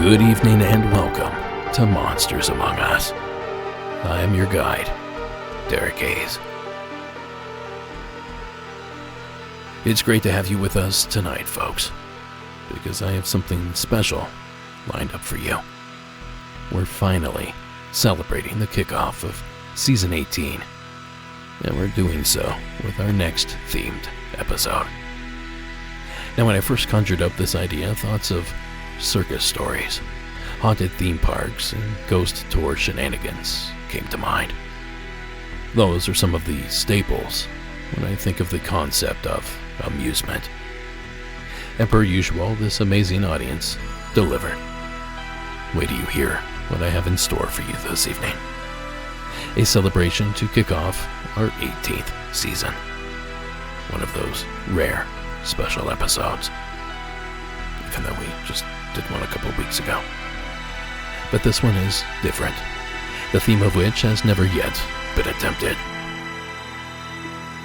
Good evening and welcome to Monsters Among Us. I am your guide, Derek Hayes. It's great to have you with us tonight, folks, because I have something special lined up for you. We're finally celebrating the kickoff of Season 18, and we're doing so with our next themed episode. Now, when I first conjured up this idea, thoughts of circus stories, haunted theme parks, and ghost tour shenanigans came to mind. Those are some of the staples when I think of the concept of amusement. And per usual, this amazing audience delivered. Wait till you hear what I have in store for you this evening. A celebration to kick off our 18th season. One of those rare special episodes. Even though we just did one a couple weeks ago. But this one is different, the theme of which has never yet been attempted.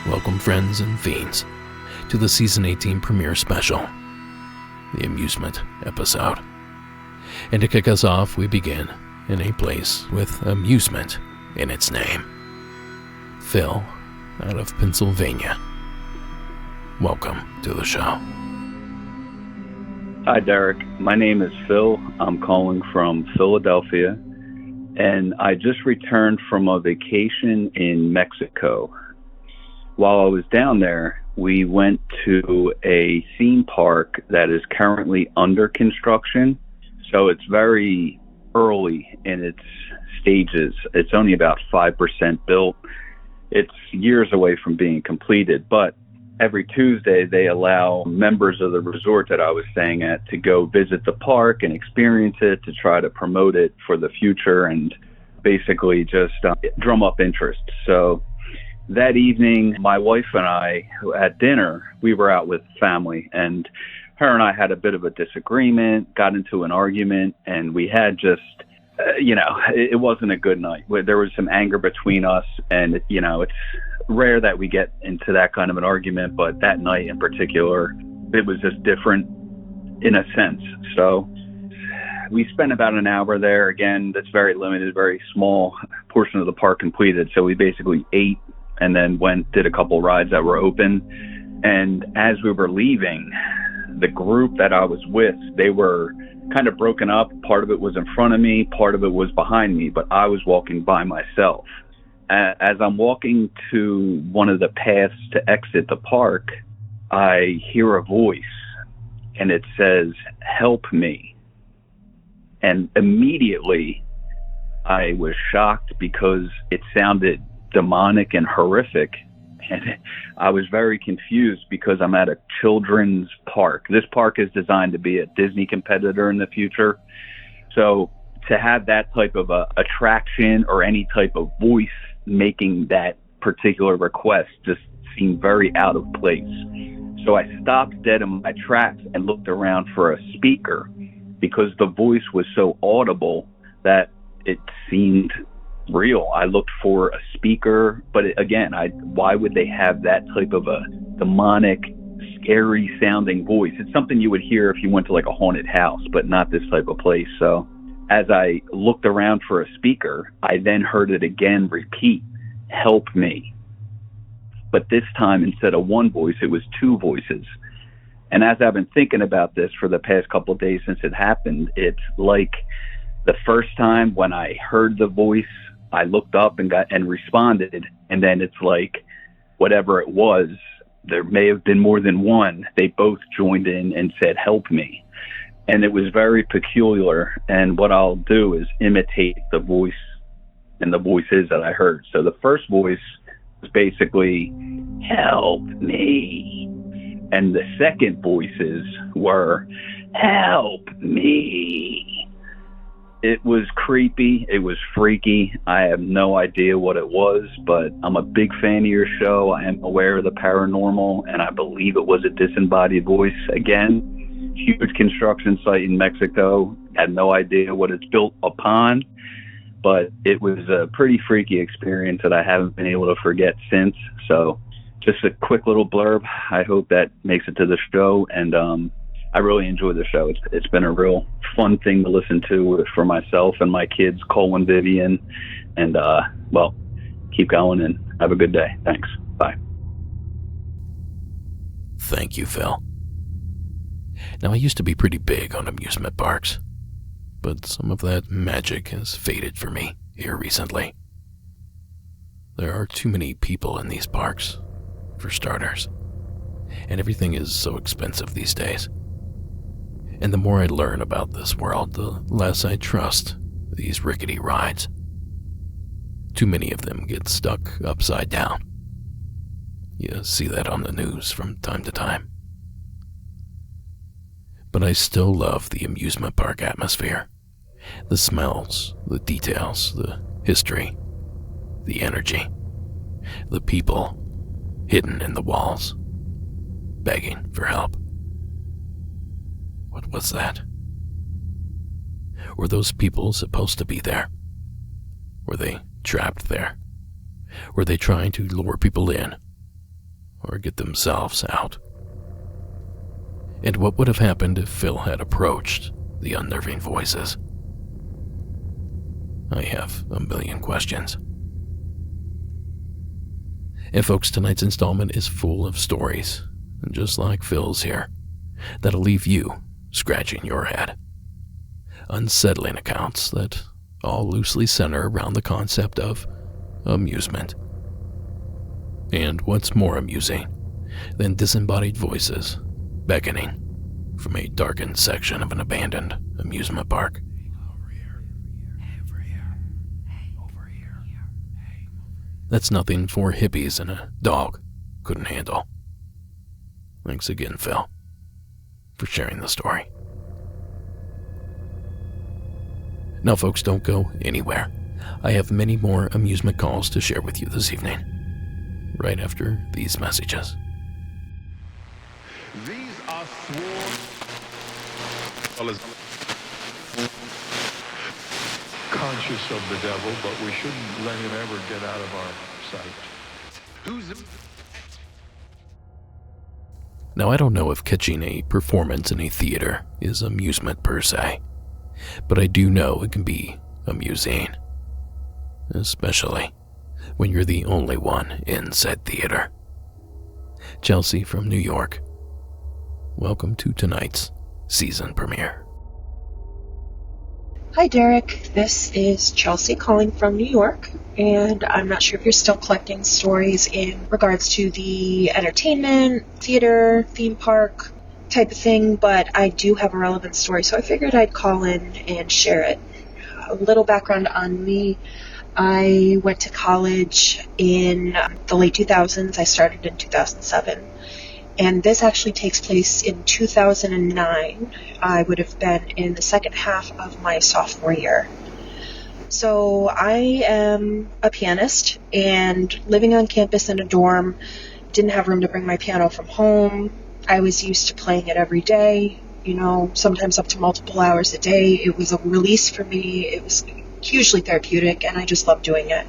Welcome, friends and fiends, to the Season 18 premiere special, the Amusement episode. And to kick us off, we begin in a place with amusement in its name. Phil, out of Pennsylvania. Welcome to the show. Hi, Derek. My name is Phil. I'm calling from Philadelphia, and I just returned from a vacation in Mexico. While I was down there, we went to a theme park that is currently under construction, so it's very early in its stages. It's only about 5% built. It's years away from being completed, but every Tuesday, they allow members of the resort that I was staying at to go visit the park and experience it, to try to promote it for the future and basically just drum up interest. So that evening, my wife and I, at dinner, we were out with family, and her and I had a bit of a disagreement, got into an argument, and we had just, it wasn't a good night. There was some anger between us, and, it's rare that we get into that kind of an argument, but that night in particular, it was just different in a sense. So we spent about an hour there. Again, that's very limited, very small portion of the park completed. So we basically ate and then did a couple rides that were open. And as we were leaving, the group that I was with, they were kind of broken up. Part of it was in front of me, part of it was behind me, but I was walking by myself. As I'm walking to one of the paths to exit the park, I hear a voice, and it says, "Help me." And immediately I was shocked because it sounded demonic and horrific. And I was very confused because I'm at a children's park. This park is designed to be a Disney competitor in the future. So to have that type of a attraction or any type of voice making that particular request just seemed very out of place. So I stopped dead in my tracks and looked around for a speaker because the voice was so audible that it seemed real. I looked for a speaker, but why would they have that type of a demonic, scary sounding voice? It's something you would hear if you went to like a haunted house, but not this type of place. So as I looked around for a speaker, I then heard it again repeat, "Help me." But this time, instead of one voice, it was two voices. And as I've been thinking about this for the past couple of days since it happened, it's like the first time when I heard the voice, I looked up and responded, and then it's like whatever it was there may have been more than one. They both joined in and said, "Help me." And it was very peculiar. And what I'll do is imitate the voice and the voices that I heard. So the first voice was basically, "Help me." And the second voices were, "Help me." It was creepy. It was freaky. I have no idea what it was, but I'm a big fan of your show. I am aware of the paranormal, and I believe it was a disembodied voice. Again, huge construction site in Mexico. Had no idea what it's built upon, but it was a pretty freaky experience that I haven't been able to forget since. So just a quick little blurb. I hope that makes it to the show, and I really enjoy the show. It's been a real fun thing to listen to for myself and my kids, Cole and Vivian. And, well, keep going and have a good day. Thanks. Bye. Thank you, Phil. Now, I used to be pretty big on amusement parks, but some of that magic has faded for me here recently. There are too many people in these parks, for starters, and everything is so expensive these days. And the more I learn about this world, the less I trust these rickety rides. Too many of them get stuck upside down. You see that on the news from time to time. But I still love the amusement park atmosphere. The smells, the details, the history, the energy, the people hidden in the walls, begging for help. What was that? Were those people supposed to be there? Were they trapped there? Were they trying to lure people in or get themselves out? And what would have happened if Phil had approached the unnerving voices? I have a million questions. And folks, tonight's installment is full of stories, just like Phil's here, that'll leave you scratching your head. Unsettling accounts that all loosely center around the concept of amusement. And what's more amusing than disembodied voices beckoning from a darkened section of an abandoned amusement park? That's nothing for hippies and a dog couldn't handle. Thanks again, Phil, for sharing the story. Now, folks, don't go anywhere. I have many more amusement calls to share with you this evening, right after these messages. These are sworn conscious of the devil, but we shouldn't let him ever get out of our sight. Now, I don't know if catching a performance in a theater is amusement per se, but I do know it can be amusing, especially when you're the only one in said theater. Chelsea from New York, welcome to tonight's season premiere. Hi Derek, this is Chelsea calling from New York, and I'm not sure if you're still collecting stories in regards to the entertainment, theater, theme park type of thing, but I do have a relevant story, so I figured I'd call in and share it. A little background on me. I went to college in the late 2000s. I started in 2007. And this actually takes place in 2009. I would have been in the second half of my sophomore year. So I am a pianist, and living on campus in a dorm, didn't have room to bring my piano from home. I was used to playing it every day, sometimes up to multiple hours a day. It was a release for me. It was hugely therapeutic, and I just loved doing it.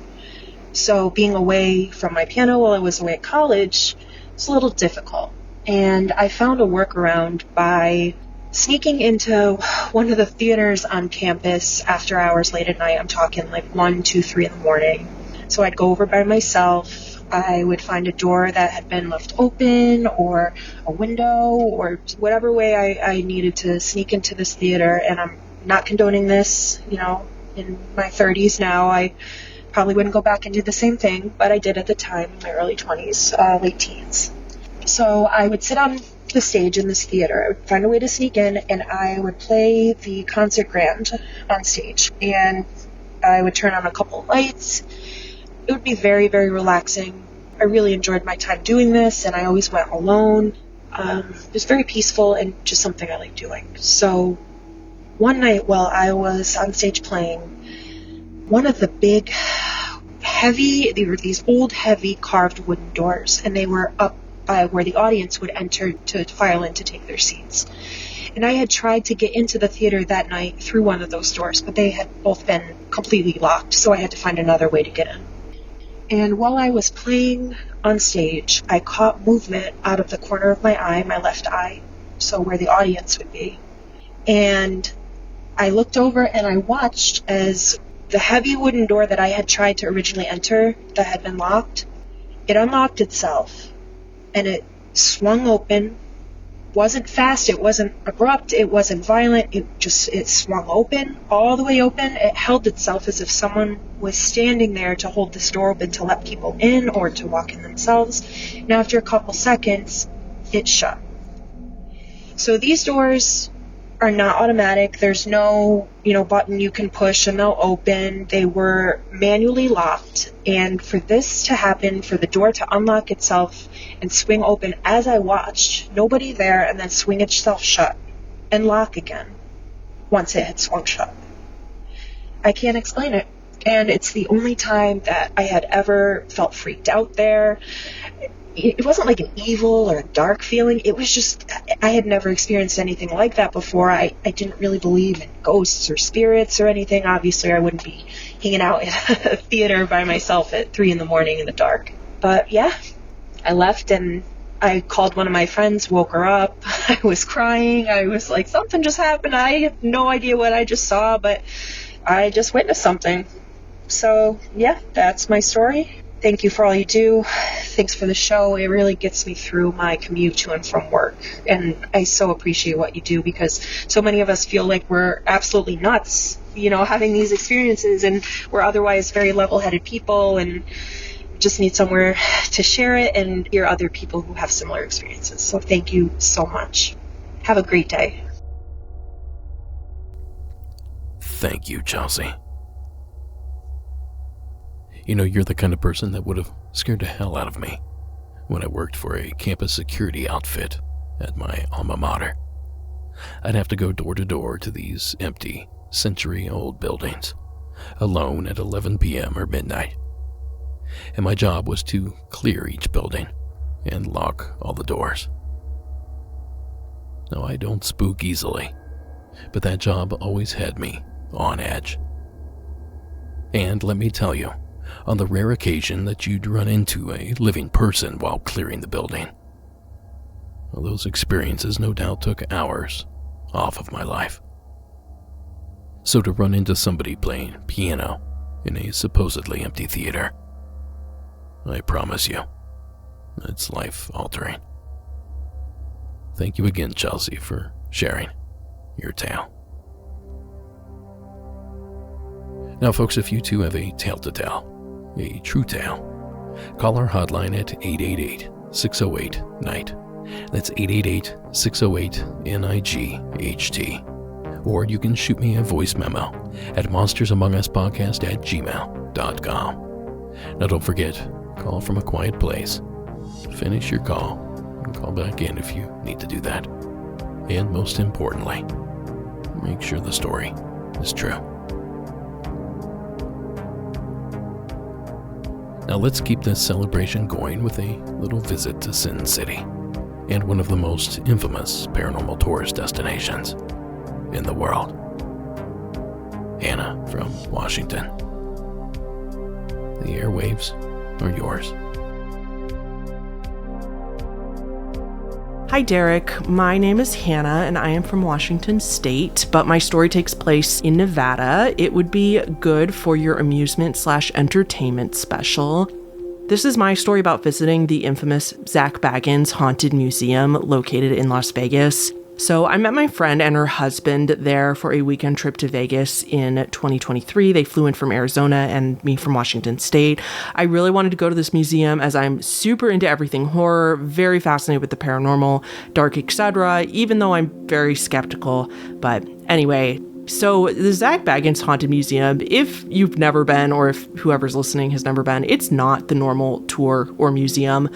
So being away from my piano while I was away at college was a little difficult. And I found a workaround by sneaking into one of the theaters on campus after hours late at night. I'm talking like 1, 2, 3 in the morning. So I'd go over by myself. I would find a door that had been left open, or a window, or whatever way I needed to sneak into this theater. And I'm not condoning this, in my 30s now. I probably wouldn't go back and do the same thing, but I did at the time in my early 20s, late teens. So I would sit on the stage in this theater. I would find a way to sneak in, and I would play the concert grand on stage. And I would turn on a couple of lights. It would be very, very relaxing. I really enjoyed my time doing this, and I always went alone. It was very peaceful and just something I like doing. So one night while I was on stage playing, one of the big, they were these old, heavy carved wooden doors, and they were up by where the audience would enter to file in to take their seats. And I had tried to get into the theater that night through one of those doors, but they had both been completely locked, so I had to find another way to get in. And while I was playing on stage, I caught movement out of the corner of my eye, my left eye, so where the audience would be. And I looked over and I watched as the heavy wooden door that I had tried to originally enter that had been locked, it unlocked itself and it swung open. Wasn't fast, it wasn't abrupt, it wasn't violent, it swung open, all the way open. It held itself as if someone was standing there to hold this door open to let people in or to walk in themselves. And after a couple seconds, it shut. So these doors are not automatic. There's no, button you can push and they'll open. They were manually locked. And for this to happen, for the door to unlock itself and swing open as I watched, nobody there, and then swing itself shut and lock again once it had swung shut. I can't explain it. And it's the only time that I had ever felt freaked out there. It wasn't like an evil or a dark feeling. It was just, I had never experienced anything like that before. I didn't really believe in ghosts or spirits or anything. Obviously, I wouldn't be hanging out in a theater by myself at 3 a.m. in the dark. But yeah, I left and I called one of my friends, woke her up. I was crying. I was like, something just happened. I have no idea what I just saw, but I just witnessed something. So yeah, that's my story. Thank you for all you do. Thanks for the show. It really gets me through my commute to and from work. And I so appreciate what you do because so many of us feel like we're absolutely nuts, having these experiences, and we're otherwise very level-headed people and just need somewhere to share it and hear other people who have similar experiences. So thank you so much. Have a great day. Thank you, Chelsea. You're the kind of person that would have scared the hell out of me when I worked for a campus security outfit at my alma mater. I'd have to go door to door to these empty, century-old buildings, alone at 11 p.m. or midnight. And my job was to clear each building and lock all the doors. No, I don't spook easily, but that job always had me on edge. And let me tell you, on the rare occasion that you'd run into a living person while clearing the building, well, those experiences no doubt took hours off of my life. So to run into somebody playing piano in a supposedly empty theater, I promise you, it's life-altering. Thank you again, Chelsea, for sharing your tale. Now, folks, if you too have a tale to tell, a true tale, call our hotline at 888-608-NIGHT. That's 888-608-NIGHT. Or you can shoot me a voice memo at monstersamonguspodcast@gmail.com. Now, don't forget, call from a quiet place. Finish your call and call back in if you need to do that. And most importantly, make sure the story is true. Now let's keep this celebration going with a little visit to Sin City and one of the most infamous paranormal tourist destinations in the world. Hannah from Washington. The airwaves are yours. Hi, Derek. My name is Hannah, and I am from Washington State, but my story takes place in Nevada. It would be good for your amusement/entertainment special. This is my story about visiting the infamous Zach Bagans Haunted Museum located in Las Vegas. So I met my friend and her husband there for a weekend trip to Vegas in 2023. They flew in from Arizona and me from Washington State. I really wanted to go to this museum as I'm super into everything horror, very fascinated with the paranormal, dark, etc., even though I'm very skeptical. But anyway, so the Zach Baggins Haunted Museum, if you've never been or if whoever's listening has never been, it's not the normal tour or museum.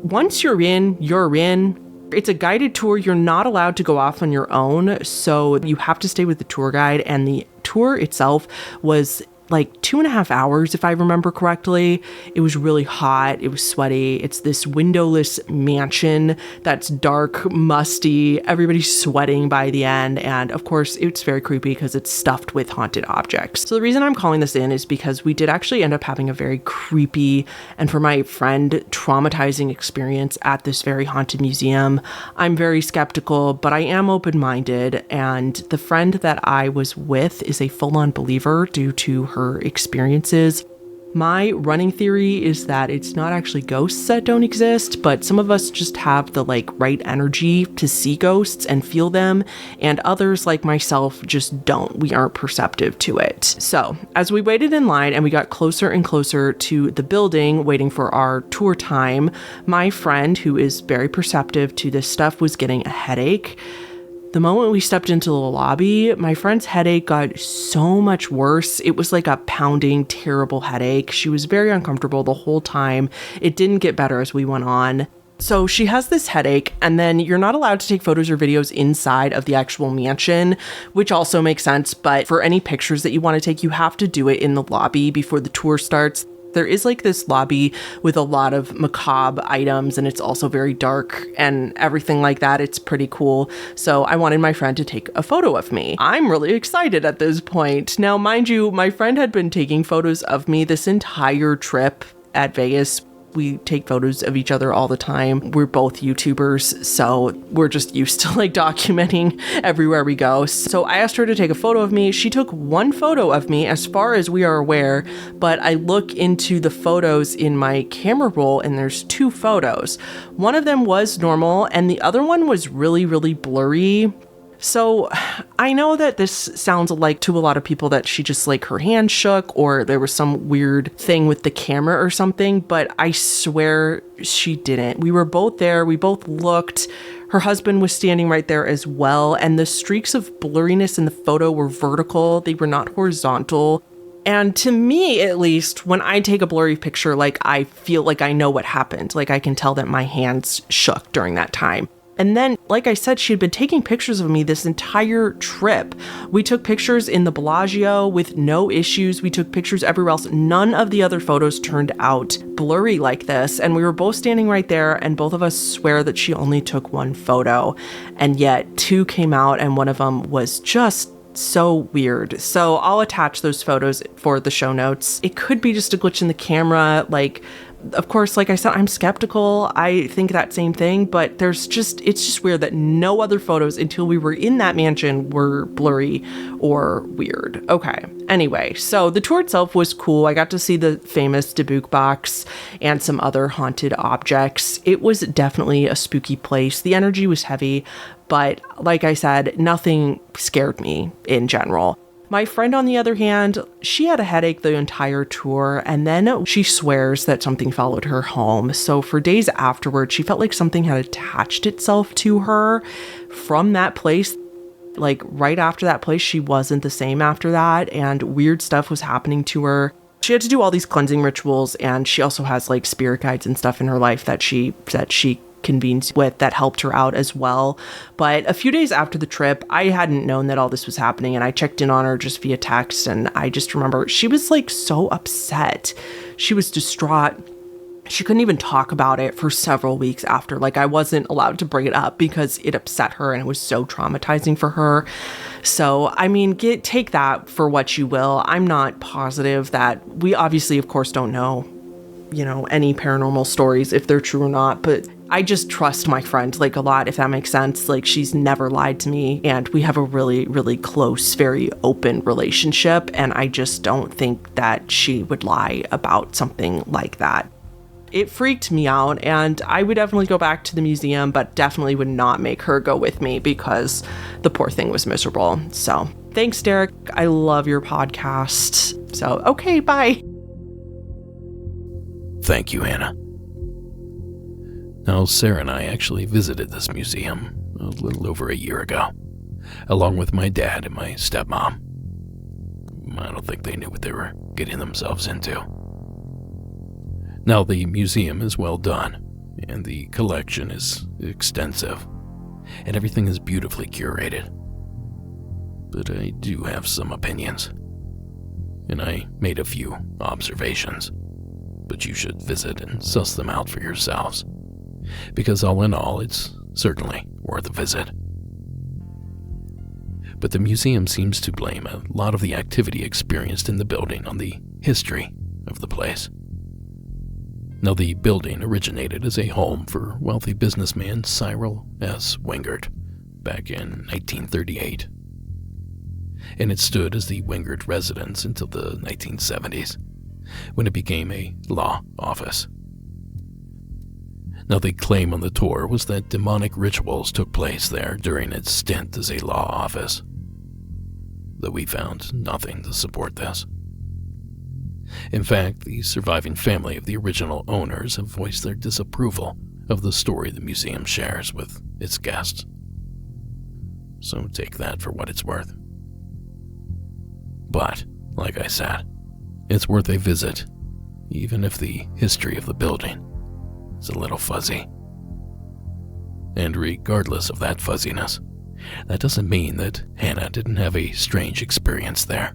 Once you're in, you're in. It's a guided tour. You're not allowed to go off on your own, so you have to stay with the tour guide, and the tour itself was like 2.5 hours, if I remember correctly. It was really hot. It was sweaty. It's this windowless mansion that's dark, musty. Everybody's sweating by the end. And of course, it's very creepy because it's stuffed with haunted objects. So the reason I'm calling this in is because we did actually end up having a very creepy and, for my friend, traumatizing experience at this very haunted museum. I'm very skeptical, but I am open-minded. And the friend that I was with is a full-on believer due to her experiences. My running theory is that it's not actually ghosts that don't exist, but some of us just have the right energy to see ghosts and feel them, and others like myself just don't. We aren't perceptive to it. So as we waited in line and we got closer and closer to the building waiting for our tour time, my friend, who is very perceptive to this stuff, was getting a headache. The moment we stepped into the lobby, my friend's headache got so much worse. It was like a pounding, terrible headache. She was very uncomfortable the whole time. It didn't get better as we went on. So she has this headache, and then you're not allowed to take photos or videos inside of the actual mansion, which also makes sense. But for any pictures that you want to take, you have to do it in the lobby before the tour starts. There is this lobby with a lot of macabre items, and it's also very dark and everything like that. It's pretty cool. So I wanted my friend to take a photo of me. I'm really excited at this point. Now, mind you, my friend had been taking photos of me this entire trip at Vegas. We take photos of each other all the time. We're both YouTubers, so we're just used to documenting everywhere we go. So I asked her to take a photo of me. She took one photo of me as far as we are aware, but I look into the photos in my camera roll and there's 2 photos. One of them was normal and the other one was really, really blurry. So I know that this sounds like to a lot of people that she just her hand shook or there was some weird thing with the camera or something, but I swear she didn't. We were both there. We both looked. Her husband was standing right there as well. And the streaks of blurriness in the photo were vertical. They were not horizontal. And to me, at least, when I take a blurry picture, I feel like I know what happened. I can tell that my hands shook during that time. And then, like I said, she had been taking pictures of me this entire trip. We took pictures in the Bellagio with no issues. We took pictures everywhere else. None of the other photos turned out blurry like this. And we were both standing right there, and both of us swear that she only took 1 photo. And yet 2 came out, and one of them was just so weird. So I'll attach those photos for the show notes. It could be just a glitch in the camera. Of course, like I said, I'm skeptical. I think that same thing, but it's just weird that no other photos until we were in that mansion were blurry or weird. Okay. Anyway, so the tour itself was cool. I got to see the famous Dubuque box and some other haunted objects. It was definitely a spooky place. The energy was heavy, but like I said, nothing scared me in general. My friend, on the other hand, she had a headache the entire tour, and then she swears that something followed her home. So for days afterward, she felt like something had attached itself to her from that place. Right after that place, she wasn't the same after that, and weird stuff was happening to her. She had to do all these cleansing rituals, and she also has spirit guides and stuff in her life that she convened with that helped her out as well. But a few days after the trip, I hadn't known that all this was happening, and I checked in on her just via text, and I just remember she was so upset. She was distraught. She couldn't even talk about it for several weeks after. I wasn't allowed to bring it up because it upset her and it was so traumatizing for her. So, take that for what you will. I'm not positive that we obviously, of course, don't know, any paranormal stories, if they're true or not, but I just trust my friend a lot, if that makes sense. She's never lied to me, and we have a really, really close, very open relationship, and I just don't think that she would lie about something like that. It freaked me out, and I would definitely go back to the museum, but definitely would not make her go with me because the poor thing was miserable. So thanks, Derek. I love your podcast. So, okay, bye. Thank you, Hannah. Now, Sarah and I actually visited this museum a little over a year ago, along with my dad and my stepmom. I don't think they knew what they were getting themselves into. Now, the museum is well done, and the collection is extensive, and everything is beautifully curated. But I do have some opinions, and I made a few observations, but you should visit and suss them out for yourselves, because all in all, it's certainly worth a visit. But the museum seems to blame a lot of the activity experienced in the building on the history of the place. Now, the building originated as a home for wealthy businessman Cyril S. Wingert back in 1938. And it stood as the Wingert residence until the 1970s, when it became a law office. Now, the claim on the tour was that demonic rituals took place there during its stint as a law office, though we found nothing to support this. In fact, the surviving family of the original owners have voiced their disapproval of the story the museum shares with its guests. So take that for what it's worth. But, like I said, it's worth a visit, even if the history of the building is a little fuzzy. And regardless of that fuzziness, that doesn't mean that Hannah didn't have a strange experience there.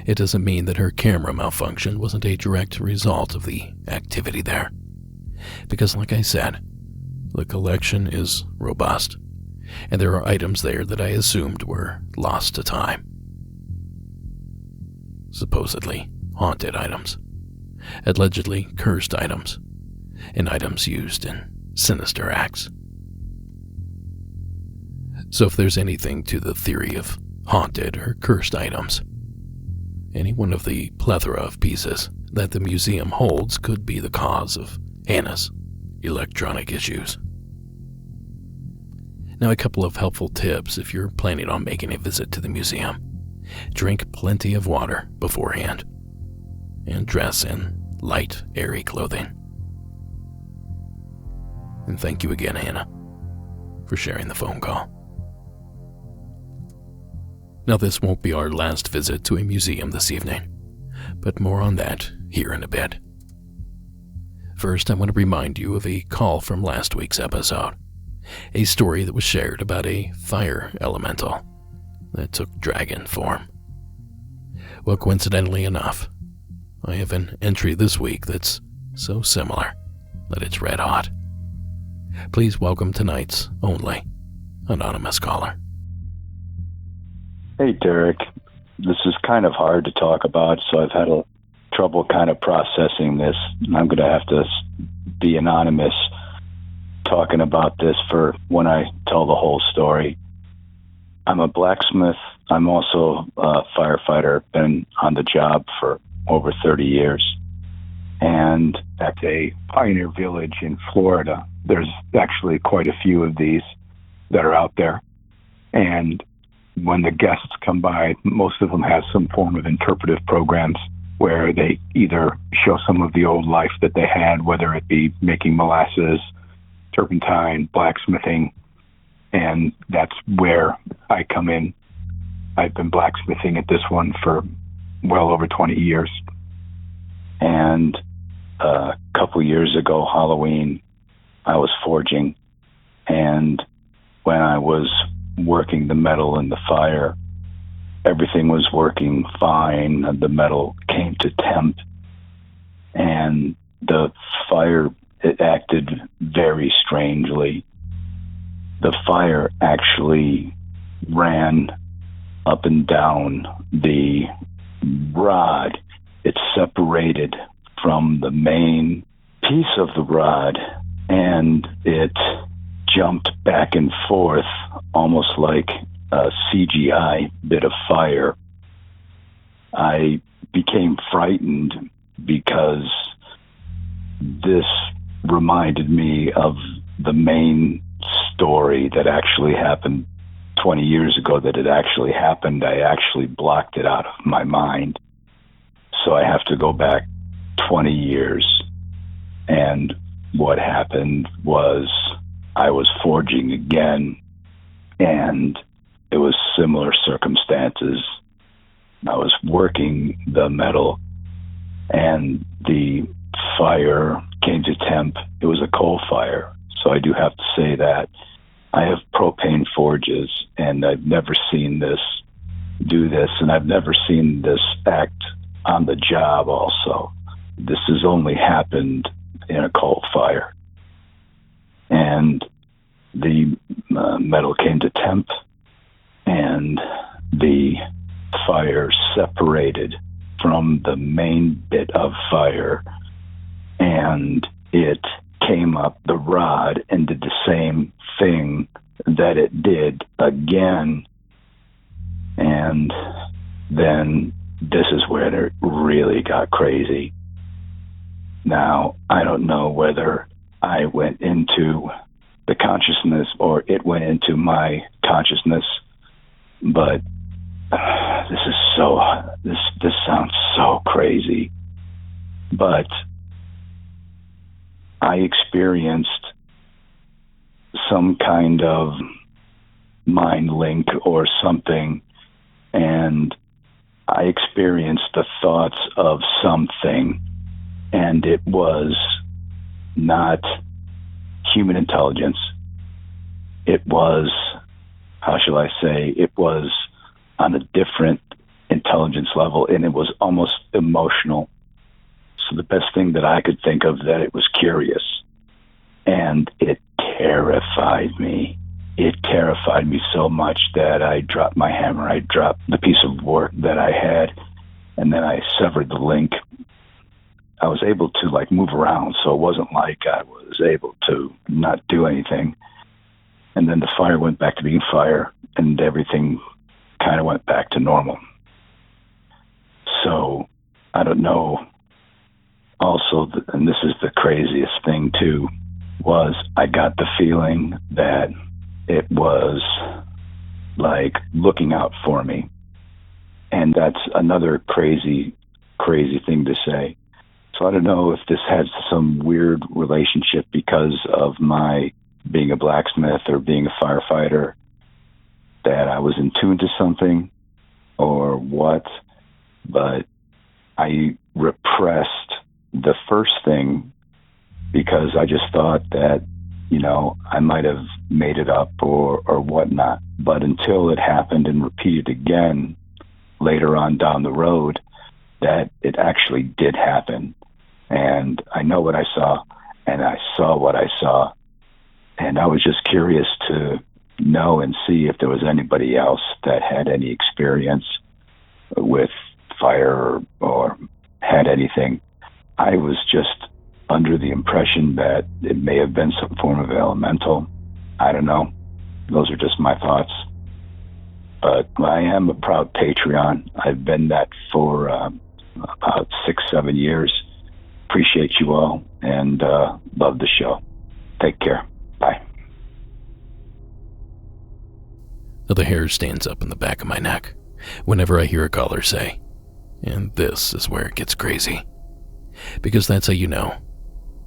It doesn't mean that her camera malfunction wasn't a direct result of the activity there. Because, like I said, the collection is robust, and there are items there that I assumed were lost to time. Supposedly haunted items, allegedly cursed items, and items used in sinister acts. So if there's anything to the theory of haunted or cursed items, any one of the plethora of pieces that the museum holds could be the cause of Hannah's electronic issues. Now, a couple of helpful tips if you're planning on making a visit to the museum. Drink plenty of water beforehand, and dress in light, airy clothing. And thank you again, Hannah, for sharing the phone call. Now, this won't be our last visit to a museum this evening, but more on that here in a bit. First, I want to remind you of a call from last week's episode, a story that was shared about a fire elemental that took dragon form. Well, coincidentally enough, I have an entry this week that's so similar that it's red hot. Please welcome tonight's only anonymous caller. Hey, Derek. This is kind of hard to talk about, so I've had trouble kind of processing this. I'm going to have to be anonymous talking about this for when I tell the whole story. I'm a blacksmith. I'm also a firefighter. Been on the job for over 30 years. And at a pioneer village in Florida, there's actually quite a few of these that are out there. And when the guests come by, most of them have some form of interpretive programs where they either show some of the old life that they had, whether it be making molasses, turpentine, blacksmithing, and that's where I come in. I've been blacksmithing at this one for well over 20 years. And a couple years ago, Halloween, I was forging, and when I was working the metal in the fire, everything was working fine. The metal came to temp, and the fire, it acted very strangely. The fire actually ran up and down the rod. It separated from the main piece of the rod, and it jumped back and forth almost like a CGI bit of fire. I became frightened because this reminded me of the main story that actually happened 20 years ago that it actually happened. I actually blocked it out of my mind. So I have to go back 20 years. And what happened was I was forging again, and it was similar circumstances. I was working the metal, and the fire came to temp. It was a coal fire. So I do have to say that I have propane forges, and I've never seen this do this, and I've never seen this act on the job also. This has only happened in a coal fire. And the metal came to temp, and the fire separated from the main bit of fire, and it came up the rod and did the same thing that it did again. And then this is where it really got crazy. Now, I don't know whether I went into the consciousness or it went into my consciousness, but this sounds so crazy. But I experienced some kind of mind link or something, and I experienced the thoughts of something, and it was not human intelligence. It was, how shall I say, it was on a different intelligence level, and it was almost emotional. So the best thing that I could think of, that it was curious, and it terrified me. It terrified me so much that I dropped my hammer. I dropped the piece of work that I had, and then I severed the link. I was able to move around, so it wasn't like I was able to not do anything. And then the fire went back to being fire, and everything kind of went back to normal. So I don't know. Also, and this is the craziest thing too, was I got the feeling that it was like looking out for me. And that's another crazy thing to say. So I don't know if this has some weird relationship because of my being a blacksmith or being a firefighter, that I was in tune to something or what, but I repressed the first thing because I just thought that, I might have made it up or whatnot. But until it happened and repeated again later on down the road, that it actually did happen. And I know what I saw, and I saw what I saw. And I was just curious to know and see if there was anybody else that had any experience with fire or had anything. I was just under the impression that it may have been some form of elemental. I don't know. Those are just my thoughts. But I am a proud Patreon. I've been that for about 6-7 years. Appreciate you all and love the show. Take care. Bye. The hair stands up in the back of my neck whenever I hear a caller say, and this is where it gets crazy. Because that's how you know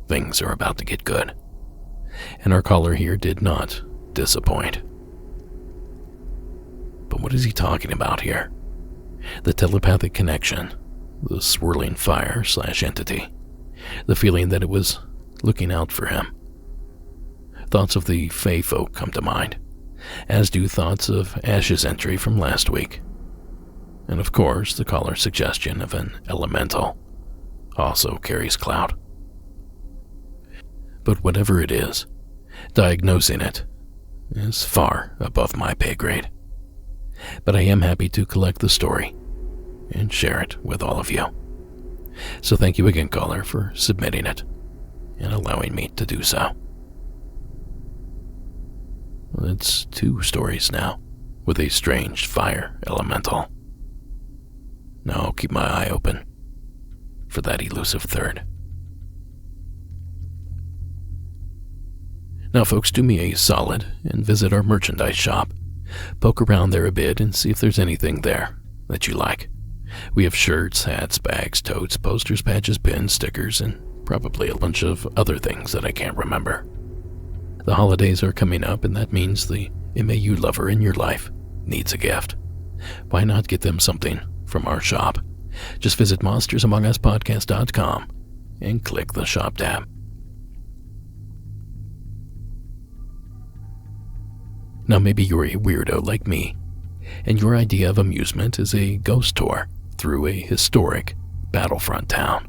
things are about to get good. And our caller here did not disappoint. But what is he talking about here? The telepathic connection, the swirling fire/entity, the feeling that it was looking out for him. Thoughts of the Fae folk come to mind, as do thoughts of Ash's entry from last week. And of course, the caller's suggestion of an elemental also carries clout. But whatever it is, diagnosing it is far above my pay grade. But I am happy to collect the story and share it with all of you. So thank you again, caller, for submitting it and allowing me to do so. It's 2 stories now, with a strange fire elemental. Now I'll keep my eye open for that elusive third. Now, folks, do me a solid and visit our merchandise shop. Poke around there a bit and see if there's anything there that you like. We have shirts, hats, bags, totes, posters, patches, pins, stickers, and probably a bunch of other things that I can't remember. The holidays are coming up, and that means the MAU lover in your life needs a gift. Why not get them something from our shop? Just visit monstersamonguspodcast.com and click the shop tab. Now, maybe you're a weirdo like me, and your idea of amusement is a ghost tour through a historic battlefront town.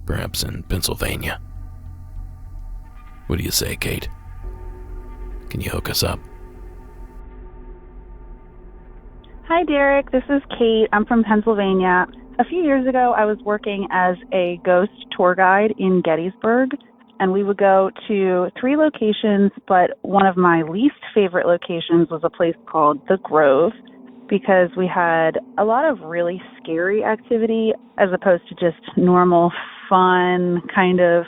Perhaps in Pennsylvania. What do you say, Kate? Can you hook us up? Hi, Derek. This is Kate. I'm from Pennsylvania. A few years ago, I was working as a ghost tour guide in Gettysburg, and we would go to 3 locations, but one of my least favorite locations was a place called The Grove, because we had a lot of really scary activity as opposed to just normal, fun, kind of,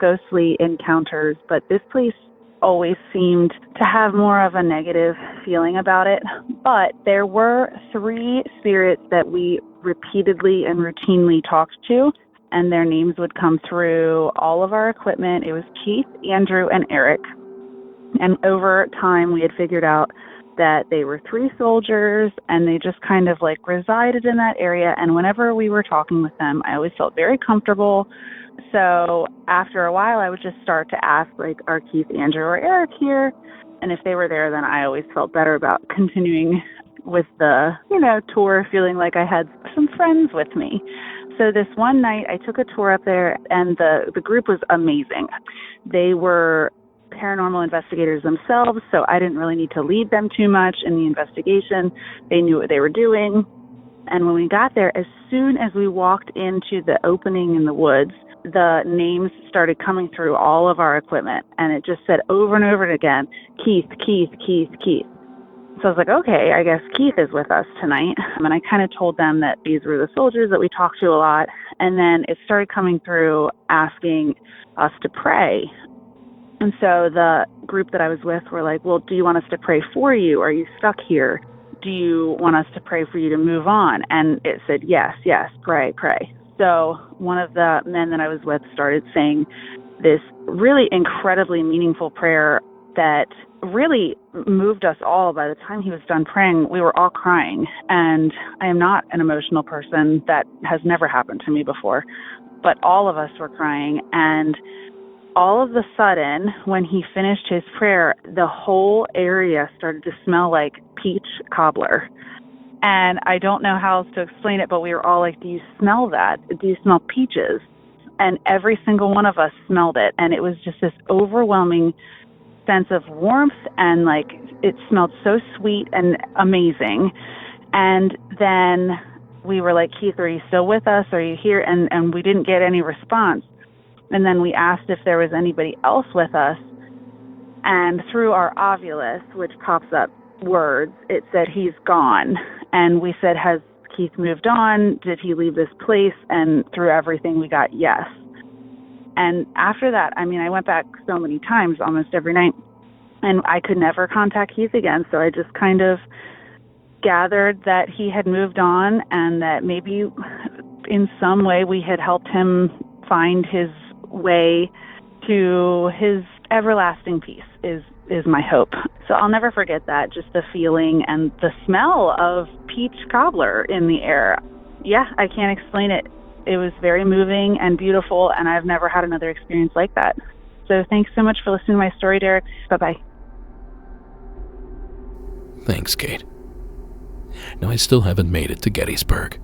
ghostly encounters. But this place always seemed to have more of a negative feeling about it. But there were 3 spirits that we repeatedly and routinely talked to, and their names would come through all of our equipment. It was Keith, Andrew, and Eric. And over time, we had figured out that they were 3 soldiers, and they just kind of resided in that area. And whenever we were talking with them, I always felt very comfortable. So after a while, I would just start to ask, are Keith, Andrew, or Eric here? And if they were there, then I always felt better about continuing with the, tour, feeling like I had some friends with me. So this one night, I took a tour up there, and the group was amazing. They were paranormal investigators themselves, so I didn't really need to lead them too much in the investigation. They knew what they were doing. And when we got there, as soon as we walked into the opening in the woods, the names started coming through all of our equipment, and it just said over and over again, Keith, Keith, Keith, Keith. So I was like, okay, I guess Keith is with us tonight. And I kind of told them that these were the soldiers that we talked to a lot. And then it started coming through asking us to pray. And so the group that I was with were like, well, do you want us to pray for you? Are you stuck here? Do you want us to pray for you to move on? And it said, yes, pray. So one of the men that I was with started saying this really incredibly meaningful prayer that really moved us all. By the time he was done praying, we were all crying. And I am not an emotional person. That has never happened to me before. But all of us were crying. And all of a sudden, when he finished his prayer, the whole area started to smell like peach cobbler. And I don't know how else to explain it, but we were all like, do you smell that? Do you smell peaches? And every single one of us smelled it. And it was just this overwhelming sense of warmth, and it smelled so sweet and amazing. And then we were like, Keith, are you still with us? Are you here? And we didn't get any response. And then we asked if there was anybody else with us. And through our Ovilus, which pops up words, it said he's gone. And we said, has Keith moved on? Did he leave this place? And through everything, we got yes. And after that, I went back so many times, almost every night, and I could never contact Keith again. So I just kind of gathered that he had moved on, and that maybe in some way we had helped him find his way to his everlasting peace is my hope. So I'll never forget that, just the feeling and the smell of peach cobbler in the air. Yeah, I can't explain it. It was very moving and beautiful, and I've never had another experience like that. So thanks so much for listening to my story, Derek. Bye-bye. Thanks, Kate. Now, I still haven't made it to Gettysburg,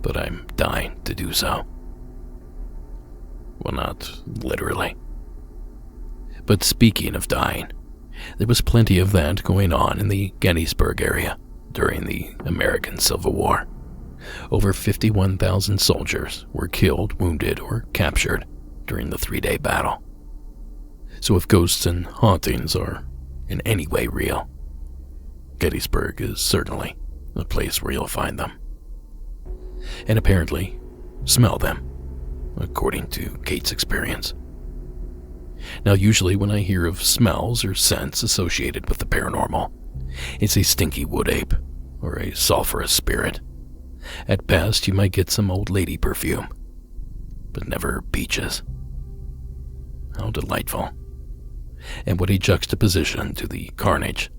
but I'm dying to do so. Well, not literally. But speaking of dying, there was plenty of that going on in the Gettysburg area during the American Civil War. Over 51,000 soldiers were killed, wounded, or captured during the 3-day battle. So if ghosts and hauntings are in any way real, Gettysburg is certainly a place where you'll find them. And apparently, smell them, according to Kate's experience. Now, usually when I hear of smells or scents associated with the paranormal, it's a stinky wood ape or a sulfurous spirit. At best, you might get some old lady perfume, but never peaches. How delightful. And what a juxtaposition to the carnage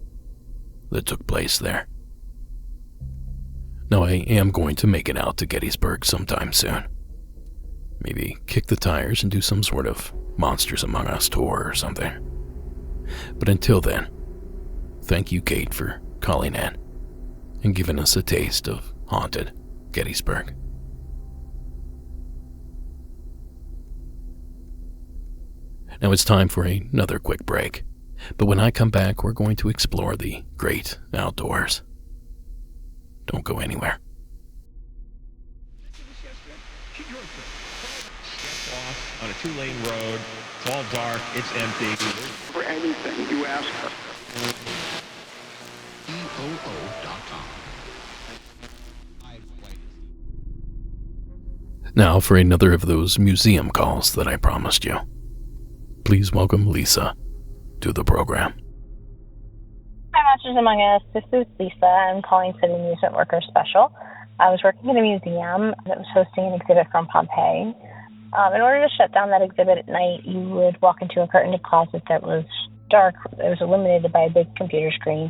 that took place there. Now, I am going to make it out to Gettysburg sometime soon. Maybe kick the tires and do some sort of Monsters Among Us tour or something. But until then, thank you, Kate, for calling in and giving us a taste of haunted Gettysburg. Now it's time for another quick break, but when I come back, we're going to explore the great outdoors. Don't go anywhere. On a 2-lane road, it's all dark, it's empty. For anything you ask her. EOO.com. Now for another of those museum calls that I promised you. Please welcome Lisa to the program. Hi, Monsters Among Us. This is Lisa. I'm calling for the Amusement Workers Special. I was working at a museum that was hosting an exhibit from Pompeii. In order to shut down that exhibit at night, you would walk into a curtained closet that was dark. It was illuminated by a big computer screen,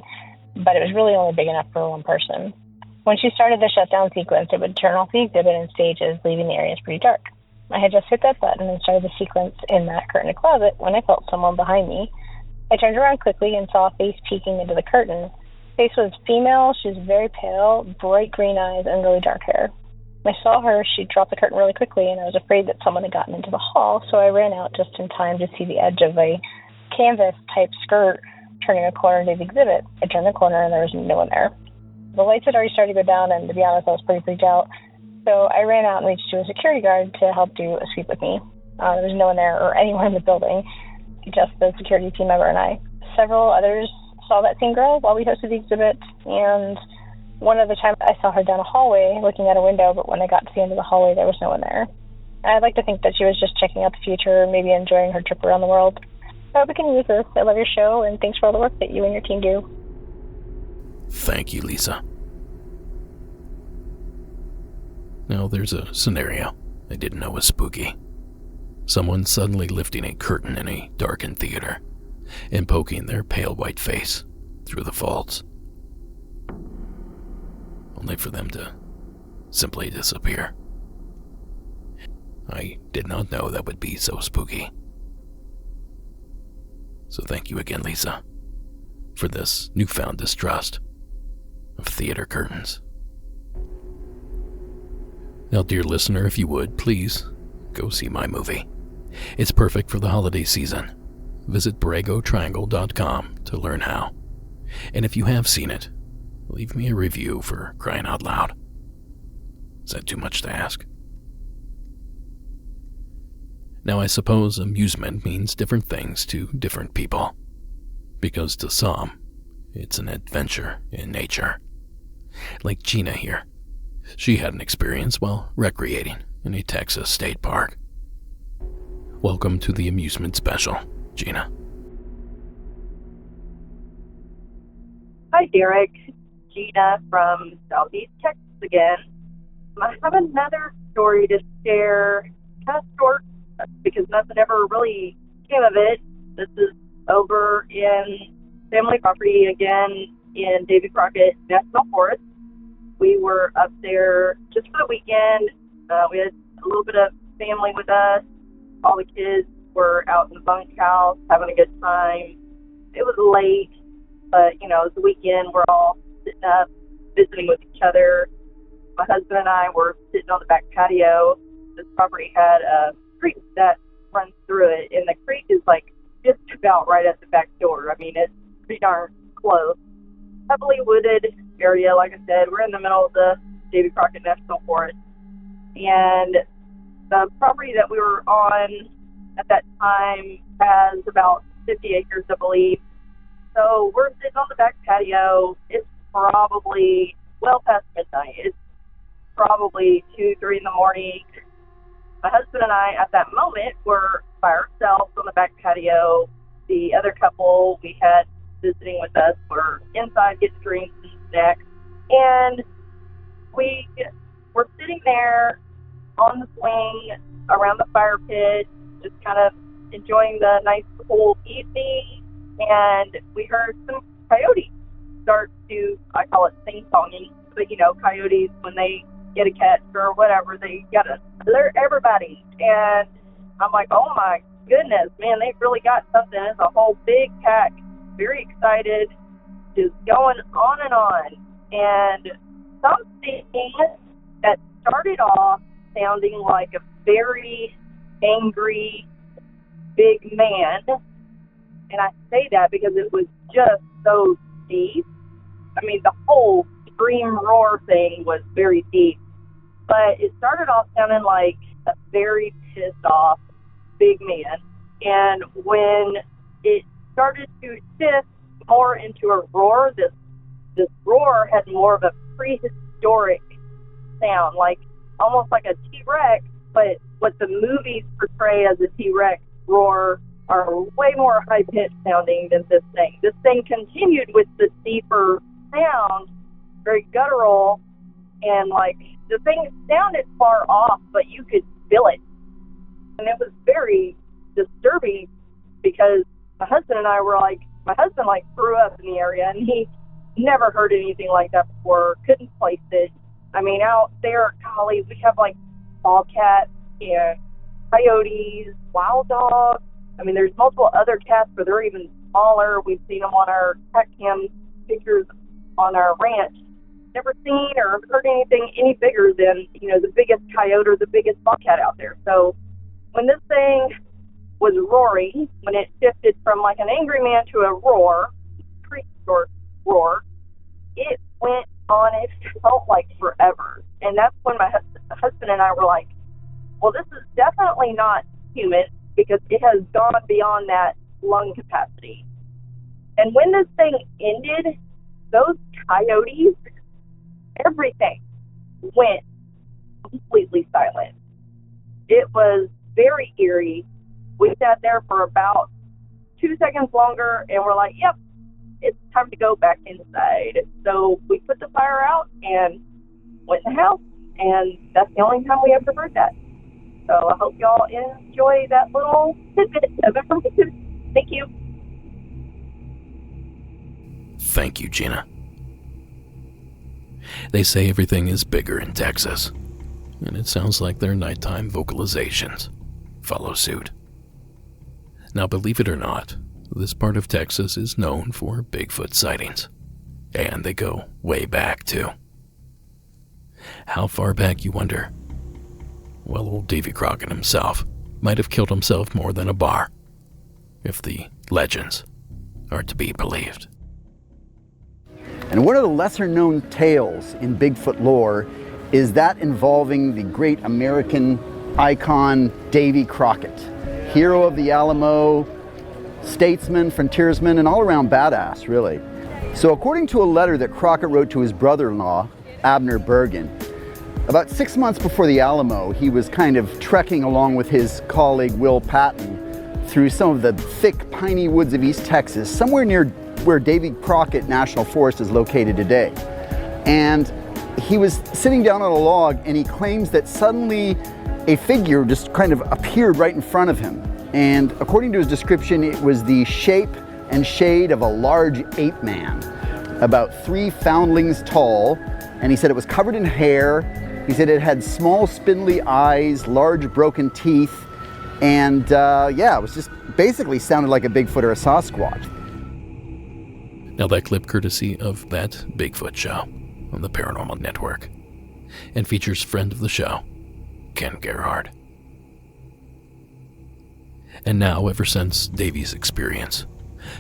but it was really only big enough for one person. When she started the shutdown sequence, it would turn off the exhibit in stages, leaving the areas pretty dark. I had just hit that button and started the sequence in that curtained closet when I felt someone behind me. I turned around quickly and saw a face peeking into the curtain. The face was female. She was very pale, bright green eyes, and really dark hair. When I saw her, she dropped the curtain really quickly, and I was afraid that someone had gotten into the hall, so I ran out just in time to see the edge of a canvas-type skirt turning a corner to the exhibit. I turned the corner, and there was no one there. The lights had already started to go down, and to be honest, I was pretty freaked out. So I ran out and reached to a security guard to help do a sweep with me. There was no one there or anyone in the building, just the security team member and I. Several others saw that same girl while we hosted the exhibit, and one other time I saw her down a hallway looking at a window, but when I got to the end of the hallway, there was no one there. I'd like to think that she was just checking out the future, maybe enjoying her trip around the world. I hope we can use this. I love your show, and thanks for all the work that you and your team do. Thank you, Lisa. Now there's a scenario I didn't know was spooky. Someone suddenly lifting a curtain in a darkened theater and poking their pale white face through the folds, only for them to simply disappear. I did not know that would be so spooky. So thank you again, Lisa, for this newfound distrust of theater curtains. Now, dear listener, if you would, please go see my movie. It's perfect for the holiday season. Visit BorregoTriangle.com to learn how. And if you have seen it, leave me a review, for crying out loud. Is that too much to ask? Now, I suppose amusement means different things to different people, because to some, it's an adventure in nature. Like Gina here. She had an experience while recreating in a Texas state park. Welcome to the Amusement Special, Gina. Hi, Derek. Gina from Southeast Texas again. I have another story to share, kind of short, because nothing ever really came of it. This is over in family property again in Davy Crockett National Forest. We were up there just for the weekend. We had a little bit of family with us. All the kids were out in the bunkhouse having a good time. It was late, but, it was the weekend. We're all sitting up, visiting with each other. My husband and I were sitting on the back patio. This property had a creek that runs through it, and the creek is just about right at the back door. I mean, it's pretty darn close. Heavily wooded area, like I said. We're in the middle of the Davy Crockett National Forest. And the property that we were on at that time has about 50 acres, I believe. So we're sitting on the back patio. It's probably well past midnight. It's probably 2, 3 in the morning. My husband and I, at that moment, were by ourselves on the back patio. The other couple we had visiting with us were inside getting drinks and snacks. And we were sitting there on the swing around the fire pit, just kind of enjoying the nice cool evening. And we heard some coyotes start to, I call it sing-songing, but coyotes, when they get a catch or whatever, they gotta alert everybody. And I'm like, oh my goodness, man, they've really got something. It's a whole big pack, very excited, just going on and on. And something that started off sounding like a very angry big man, and I say that because it was just so deep. I mean, the whole scream roar thing was very deep, but it started off sounding like a very pissed off big man. And when it started to shift more into a roar, this roar had more of a prehistoric sound, like almost like a T-Rex, but what the movies portray as a T-Rex roar are way more high-pitched sounding than this thing. This thing continued with the deeper sound, very guttural, and like the thing sounded far off, but you could feel it. And it was very disturbing because my husband grew up in the area, and he never heard anything like that before, couldn't place it. I mean, out there, golly, we have like bobcats and coyotes, wild dogs. I mean, there's multiple other cats, but they're even smaller. We've seen them on our track cam pictures on our ranch. Never seen or heard anything any bigger than, the biggest coyote or the biggest bobcat out there. So when this thing was roaring, when it shifted from like an angry man to a roar, prehistoric roar, it went on. It felt like forever. And that's when my husband and I were like, well, this is definitely not human, because it has gone beyond that lung capacity. And when this thing ended, those coyotes, everything went completely silent. It was very eerie. We sat there for about 2 seconds longer, and we're like, yep, it's time to go back inside. So we put the fire out and went in the house, and that's the only time we ever heard that. So I hope y'all enjoy that little tidbit of information. Thank you. Thank you, Gina. They say everything is bigger in Texas, and it sounds like their nighttime vocalizations follow suit. Now, believe it or not, this part of Texas is known for Bigfoot sightings, and they go way back, too. How far back, you wonder? Well, old Davy Crockett himself might have killed himself more than a bar, if the legends are to be believed. And one of the lesser-known tales in Bigfoot lore is that involving the great American icon Davy Crockett, hero of the Alamo, statesman, frontiersman, and all-around badass, really. So according to a letter that Crockett wrote to his brother-in-law, Abner Bergen, about 6 months before the Alamo, he was kind of trekking along with his colleague Will Patton through some of the thick, piney woods of East Texas, somewhere near where Davy Crockett National Forest is located today. And he was sitting down on a log, and he claims that suddenly a figure just kind of appeared right in front of him. And according to his description, it was the shape and shade of a large ape man, about 3 foundlings tall. And he said it was covered in hair. He said it had small spindly eyes, large broken teeth, and it was just basically sounded like a Bigfoot or a Sasquatch. Now that clip courtesy of That Bigfoot Show on the Paranormal Network, and features friend of the show, Ken Gerhard. And now, ever since Davy's experience,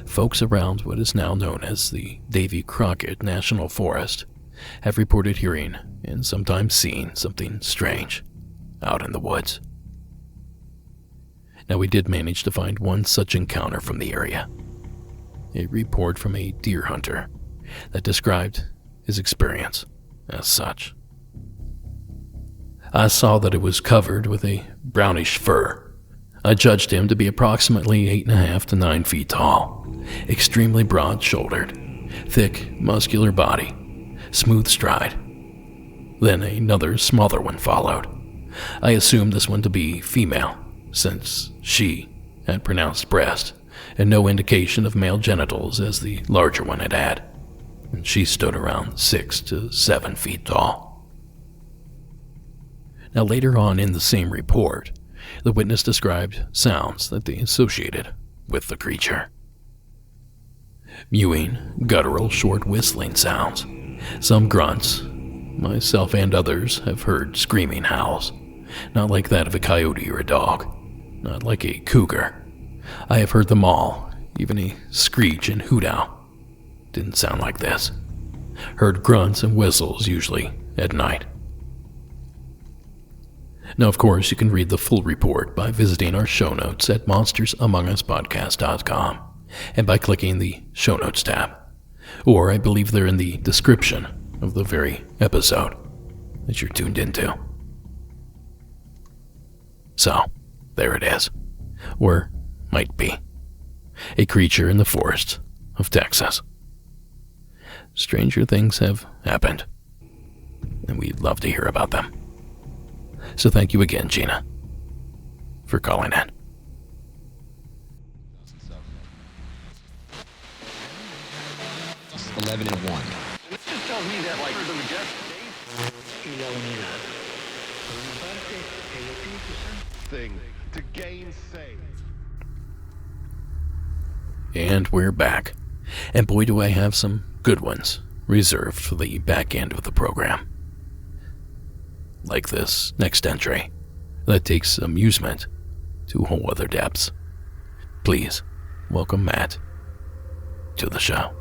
folks around what is now known as the Davy Crockett National Forest have reported hearing and sometimes seeing something strange out in the woods. Now, we did manage to find one such encounter from the area. A report from a deer hunter that described his experience as such. I saw that it was covered with a brownish fur, I judged him to be approximately 8.5 to 9 feet tall, extremely broad-shouldered, thick, muscular body, smooth stride. Then another smaller one followed. I assumed this one to be female, since she had pronounced breast, and no indication of male genitals as the larger one had had, and she stood around 6 to 7 feet tall. Now later on in the same report, the witness described sounds that they associated with the creature. Mewing, guttural, short whistling sounds, some grunts. Myself and others have heard screaming howls, not like that of a coyote or a dog, not like a cougar. I have heard them all, even a screech and hoot owl. Didn't sound like this. Heard grunts and whistles, usually at night. Now, of course, you can read the full report by visiting our show notes at monstersamonguspodcast.com and by clicking the show notes tab. Or I believe they're in the description of the very episode that you're tuned into. So, there it is. Or might be. A creature in the forests of Texas. Stranger things have happened, and we'd love to hear about them. So thank you again, Gina, for calling in. $11 and $1. This just tells me that, like, thing to gainsay. And we're back. And boy, do I have some good ones reserved for the back end of the program. Like this next entry that takes amusement to whole other depths. Please welcome Matt to the show.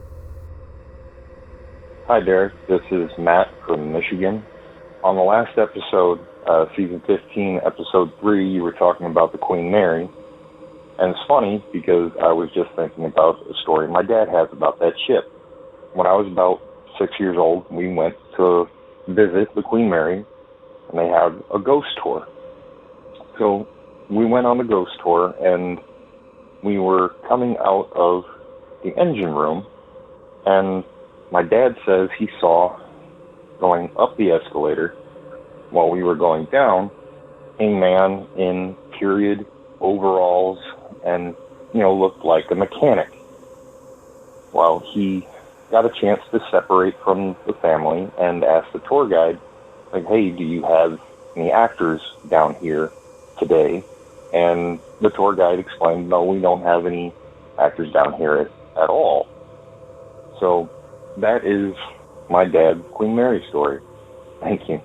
Hi, Derek. This is Matt from Michigan. On the last episode, season 15, episode 3, you were talking about the Queen Mary. And it's funny because I was just thinking about a story my dad has about that ship. When I was about 6 years old, we went to visit the Queen Mary, and they had a ghost tour. So we went on the ghost tour, and we were coming out of the engine room, and my dad says he saw, going up the escalator while we were going down, a man in period overalls and, looked like a mechanic. Well, he got a chance to separate from the family and asked the tour guide, like, hey, do you have any actors down here today? And the tour guide explained, no, we don't have any actors down here at all. So that is my dad's Queen Mary story. Thank you.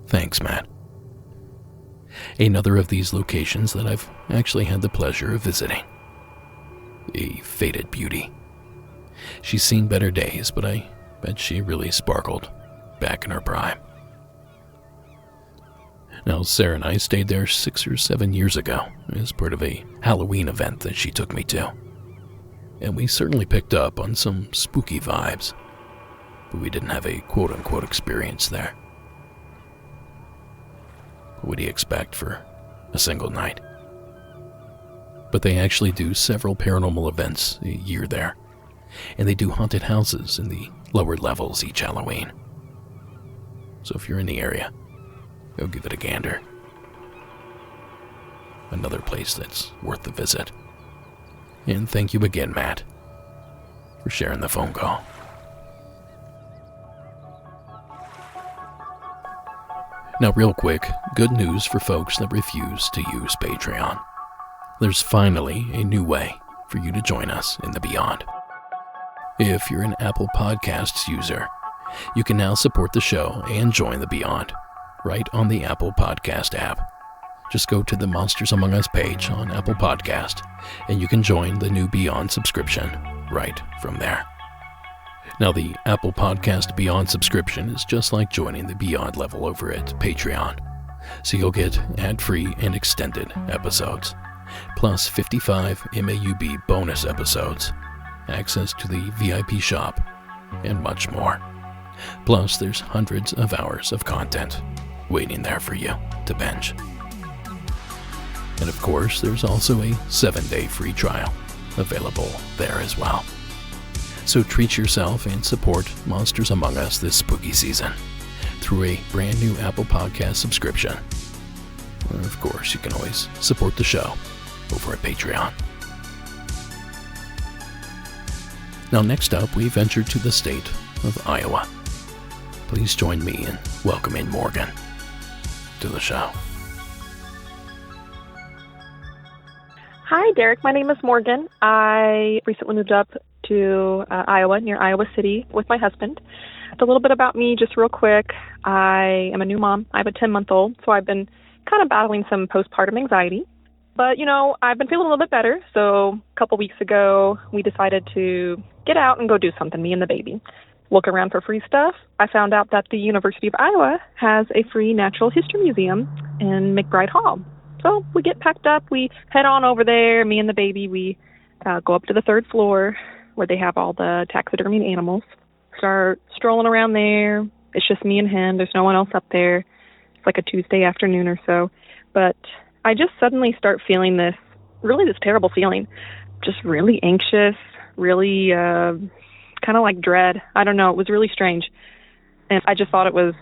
Thanks, Matt. Another of these locations that I've actually had the pleasure of visiting. A faded beauty. She's seen better days, but I bet she really sparkled back in her prime. Now, Sarah and I stayed there 6 or 7 years ago as part of a Halloween event that she took me to. And we certainly picked up on some spooky vibes, but we didn't have a quote-unquote experience there. What do you expect for a single night? But they actually do several paranormal events a year there, and they do haunted houses in the lower levels each Halloween. So if you're in the area, go give it a gander. Another place that's worth the visit. And thank you again, Matt, for sharing the phone call. Now, real quick, good news for folks that refuse to use Patreon. There's finally a new way for you to join us in the beyond. If you're an Apple Podcasts user, you can now support the show and join the beyond right on the Apple Podcast app. Just go to the Monsters Among Us page on Apple Podcast, and you can join the new Beyond subscription right from there. Now, the Apple Podcast Beyond subscription is just like joining the Beyond level over at Patreon, so you'll get ad-free and extended episodes, plus 55 MAUB bonus episodes, access to the VIP shop, and much more. Plus, there's hundreds of hours of content, waiting there for you to binge. And of course, there's also a 7-day free trial available there as well. So treat yourself and support Monsters Among Us this spooky season through a brand new Apple Podcast subscription. And of course, you can always support the show over at Patreon. Now next up, we venture to the state of Iowa. Please join me in welcoming Morgan to the show. Hi, Derek. My name is Morgan. I recently moved up to Iowa, near Iowa City, with my husband. A little bit about me, just real quick. I am a new mom. I have a 10-month-old, so I've been kind of battling some postpartum anxiety. But, I've been feeling a little bit better. So a couple weeks ago, we decided to get out and go do something, me and the baby. Look around for free stuff. I found out that the University of Iowa has a free natural history museum in McBride Hall. So we get packed up. We head on over there. Me and the baby, we go up to the 3rd floor where they have all the taxidermied animals. Start strolling around there. It's just me and him. There's no one else up there. It's like a Tuesday afternoon or so. But I just suddenly start feeling this terrible feeling. Just really anxious, really kind of like dread. I don't know. It was really strange. And I just thought it was,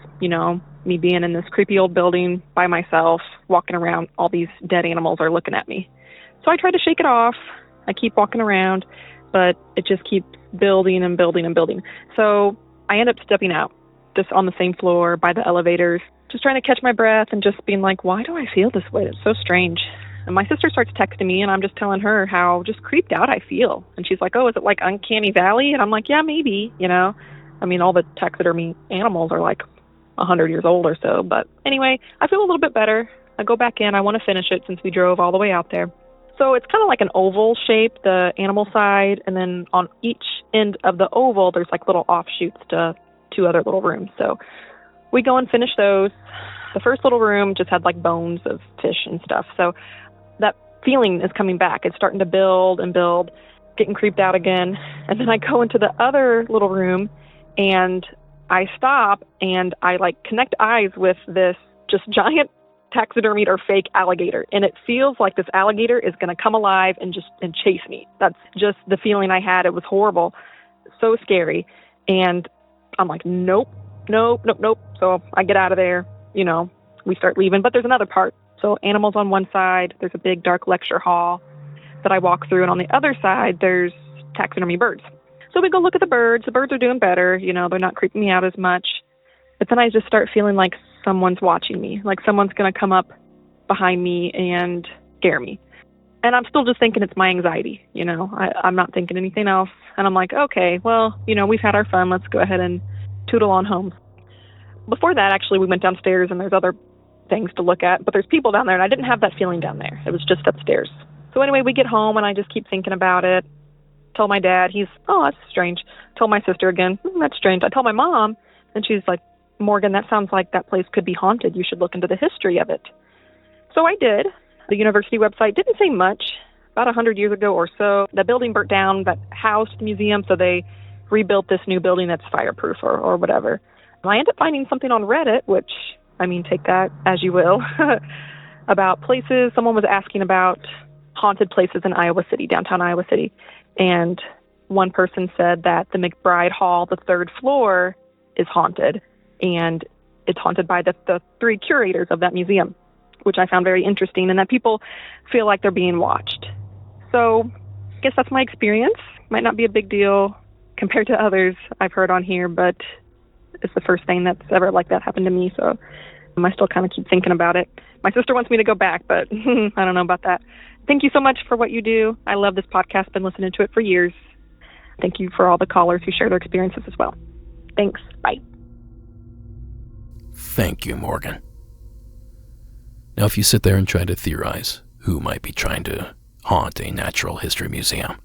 me being in this creepy old building by myself, walking around, all these dead animals are looking at me. So I try to shake it off. I keep walking around, but it just keeps building and building and building. So I end up stepping out, just on the same floor by the elevators, just trying to catch my breath and just being like, why do I feel this way? It's so strange. And my sister starts texting me, and I'm just telling her how just creeped out I feel. And she's like, oh, is it like Uncanny Valley? And I'm like, yeah, maybe, all the taxidermy animals are like 100 years old or so. But anyway, I feel a little bit better. I go back in. I want to finish it since we drove all the way out there. So it's kind of like an oval shape, the animal side, and then on each end of the oval, there's like little offshoots to 2 other little rooms. So we go and finish those. The first little room just had like bones of fish and stuff. So that feeling is coming back. It's starting to build and build, getting creeped out again. And then I go into the other little room and I stop and I like connect eyes with this just giant taxidermied or fake alligator. And it feels like this alligator is going to come alive and chase me. That's just the feeling I had. It was horrible. So scary. And I'm like, nope. So I get out of there, we start leaving, but there's another part. So animals on one side, there's a big dark lecture hall that I walk through. And on the other side, there's taxidermy birds. So we go look at the birds. The birds are doing better. They're not creeping me out as much. But then I just start feeling like someone's watching me, like someone's going to come up behind me and scare me. And I'm still just thinking it's my anxiety. I'm not thinking anything else. And I'm like, okay, well, we've had our fun. Let's go ahead and tootle on home. Before that, actually, we went downstairs and there's other things to look at, but there's people down there and I didn't have that feeling down there. It was just upstairs. So anyway, we get home and I just keep thinking about it. Tell my dad, oh, that's strange. Tell my sister again, that's strange. I tell my mom and she's like, Morgan, that sounds like that place could be haunted. You should look into the history of it. So I did. The university website didn't say much. About 100 years ago or so, the building burnt down that housed the museum, so they rebuilt this new building that's fireproof or whatever. I ended up finding something on Reddit, which, take that as you will, about places. Someone was asking about haunted places in Iowa City, downtown Iowa City. And one person said that the McBride Hall, the 3rd floor, is haunted. And it's haunted by the 3 curators of that museum, which I found very interesting, and that people feel like they're being watched. So I guess that's my experience. Might not be a big deal compared to others I've heard on here, but it's the first thing that's ever like that happened to me, so I still kind of keep thinking about it. My sister wants me to go back, but I don't know about that. Thank you so much for what you do. I love this podcast. Been listening to it for years. Thank you for all the callers who share their experiences as well. Thanks. Bye. Thank you, Morgan. Now, if you sit there and try to theorize who might be trying to haunt a natural history museum,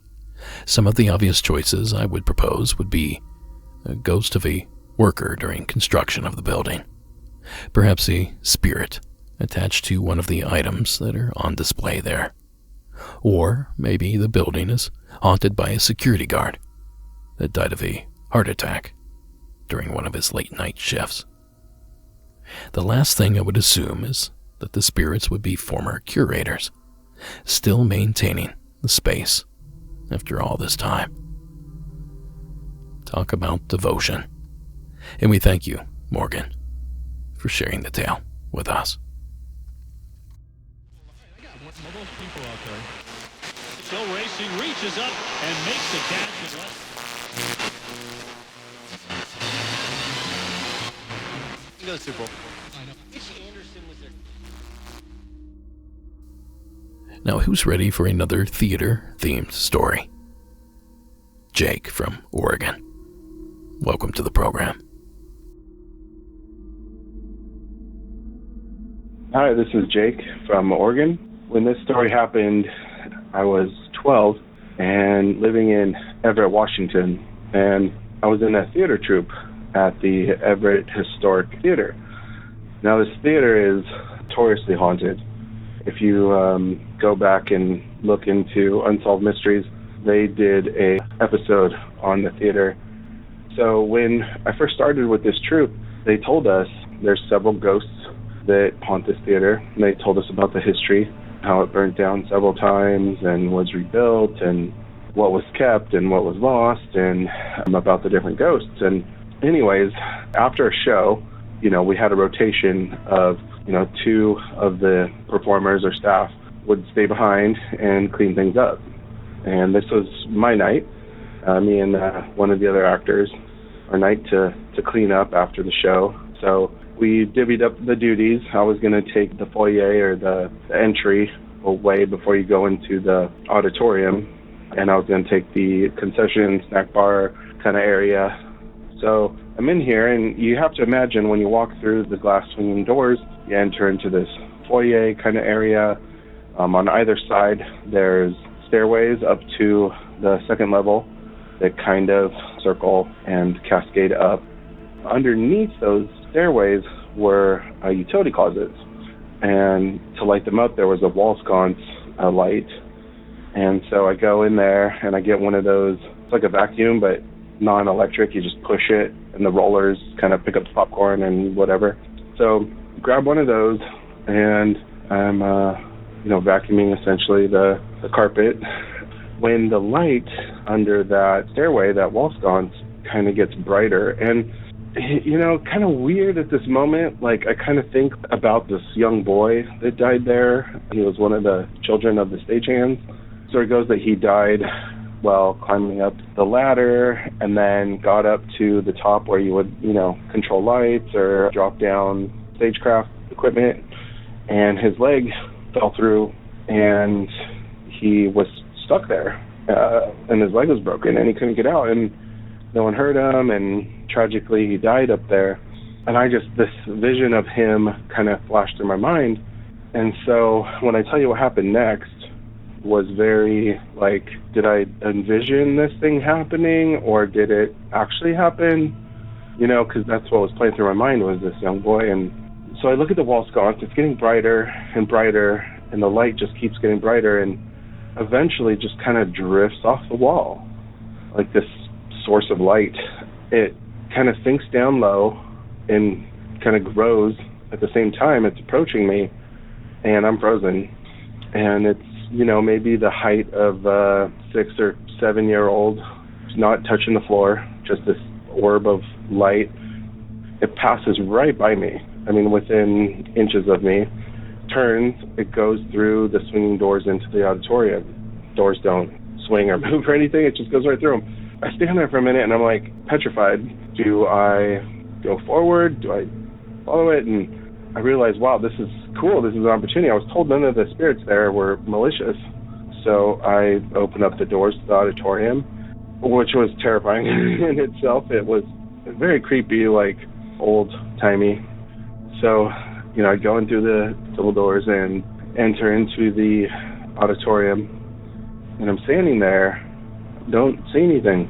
some of the obvious choices I would propose would be a ghost of a worker during construction of the building, perhaps a spirit attached to one of the items that are on display there, or maybe the building is haunted by a security guard that died of a heart attack during one of his late-night shifts. The last thing I would assume is that the spirits would be former curators, still maintaining the space after all this time. Talk about devotion. And we thank you, Morgan, for sharing the tale with us. Still racing, reaches up and makes the catch. He goes Super Bowl. I know. Anderson was there. Now, who's ready for another theater-themed story? Jake from Oregon. Welcome to the program. Hi, this is Jake from Oregon. When this story happened, I was 12 and living in Everett, Washington, and I was in a theater troupe at the Everett Historic Theater. Now, this theater is notoriously haunted. If you go back and look into Unsolved Mysteries, they did a episode on the theater. So when I first started with this troupe, they told us there's several ghosts that haunt this theater. And they told us about the history, how it burned down several times and was rebuilt, and what was kept and what was lost, and about the different ghosts. And anyways, after a show, we had a rotation of, 2 of the performers or staff would stay behind and clean things up. And this was my night, me and one of the other actors, our night to clean up after the show. So we divvied up the duties. I was going to take the foyer or the entry away before you go into the auditorium, and I was going to take the concession snack bar kind of area. So I'm in here, and you have to imagine when you walk through the glass swinging doors, you enter into this foyer kind of area. On either side, there's stairways up to the second level that kind of circle and cascade up. Underneath those stairways were utility closets, and to light them up, there was a wall sconce light. And so I go in there, and I get one of those. It's like a vacuum, but non-electric. You just push it, and the rollers kind of pick up the popcorn and whatever. So grab one of those, and I'm, vacuuming essentially the carpet. When the light under that stairway, that wall sconce, kind of gets brighter, and kind of weird at this moment. Like, I kind of think about this young boy that died there. He was one of the children of the stagehands. So it goes that he died while climbing up the ladder, and then got up to the top where you would, control lights or drop down stagecraft equipment, and his leg fell through, and he was stuck there, and his leg was broken, and he couldn't get out, and no one heard him, and tragically he died up there. And this vision of him kind of flashed through my mind. And so when I tell you what happened next was very like, did I envision this thing happening, or did it actually happen? Because that's what was playing through my mind, was this young boy. And so I look at the wall sconce, it's getting brighter and brighter, and the light just keeps getting brighter, and eventually just kind of drifts off the wall, like this source of light. It kind of sinks down low and kind of grows at the same time. It's approaching me, and I'm frozen. And it's, maybe the height of a 6 or 7 year old, not touching the floor, just this orb of light. It passes right by me. Within inches of me. Turns, it goes through the swinging doors into the auditorium. Doors don't swing or move or anything, it just goes right through them. I stand there for a minute, and I'm like petrified. Do I go forward? Do I follow it? And I realized, wow, this is cool. This is an opportunity. I was told none of the spirits there were malicious. So I opened up the doors to the auditorium, which was terrifying in itself. It was very creepy, like old-timey. So, I go in through the double doors and enter into the auditorium, and I'm standing there, don't see anything.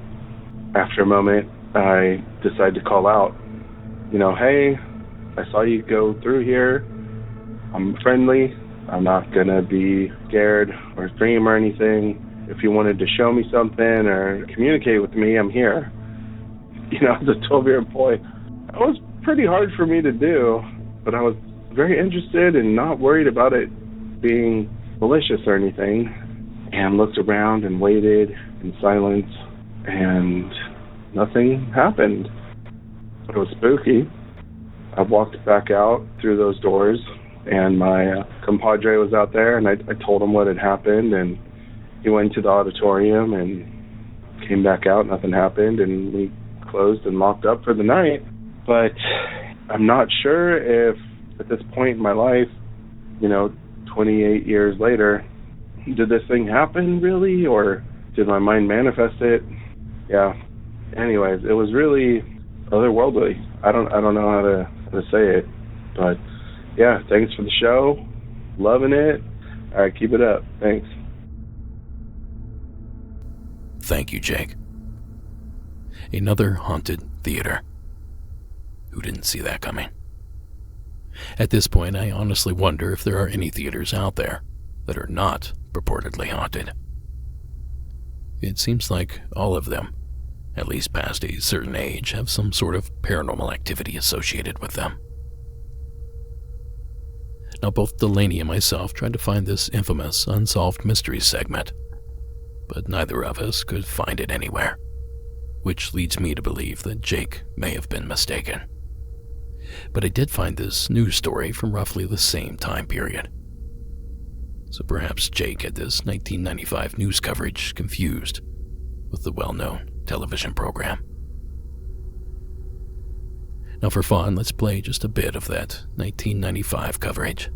After a moment, I decide to call out, hey, I saw you go through here. I'm friendly. I'm not going to be scared or scream or anything. If you wanted to show me something or communicate with me, I'm here. As a 12-year-old boy, it was pretty hard for me to do. but I was very interested and not worried about it being malicious or anything, and looked around and waited in silence, and nothing happened. It was spooky. I walked back out through those doors, and my compadre was out there, and I told him what had happened, and he went to the auditorium and came back out. Nothing happened, and we closed and locked up for the night. But I'm not sure if at this point in my life, 28 years later, did this thing happen really, or did my mind manifest it? Yeah. Anyways, it was really otherworldly. I don't know how to say it, but yeah, thanks for the show. Loving it. All right, keep it up. Thanks. Thank you, Jake. Another haunted theater. Who didn't see that coming? At this point, I honestly wonder if there are any theaters out there that are not purportedly haunted. It seems like all of them, at least past a certain age, have some sort of paranormal activity associated with them. Now, both Delaney and myself tried to find this infamous Unsolved Mysteries segment, but neither of us could find it anywhere, which leads me to believe that Jake may have been mistaken. But I did find this news story from roughly the same time period. So perhaps Jake had this 1995 news coverage confused with the well-known television program. Now for fun, let's play just a bit of that 1995 coverage.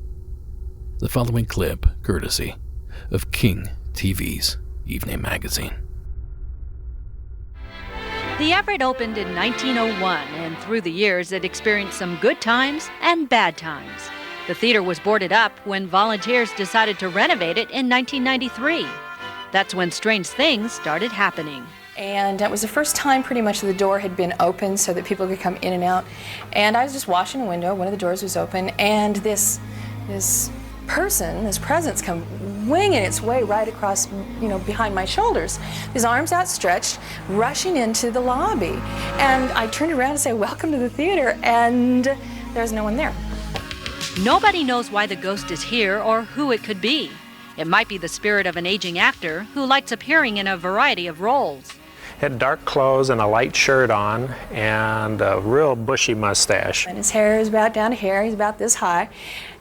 The following clip, courtesy of King TV's Evening Magazine. The Everett opened in 1901, and through the years it experienced some good times and bad times. The theater was boarded up when volunteers decided to renovate it in 1993. That's when strange things started happening. And it was the first time pretty much the door had been open so that people could come in and out. And I was just washing a window, one of the doors was open, and this presence come winging its way right across, behind my shoulders. His arms outstretched, rushing into the lobby. And I turned around and said, "Welcome to the theater," and there's no one there. Nobody knows why the ghost is here or who it could be. It might be the spirit of an aging actor who likes appearing in a variety of roles. Had dark clothes and a light shirt on and a real bushy mustache. And his hair is about down here, he's about this high,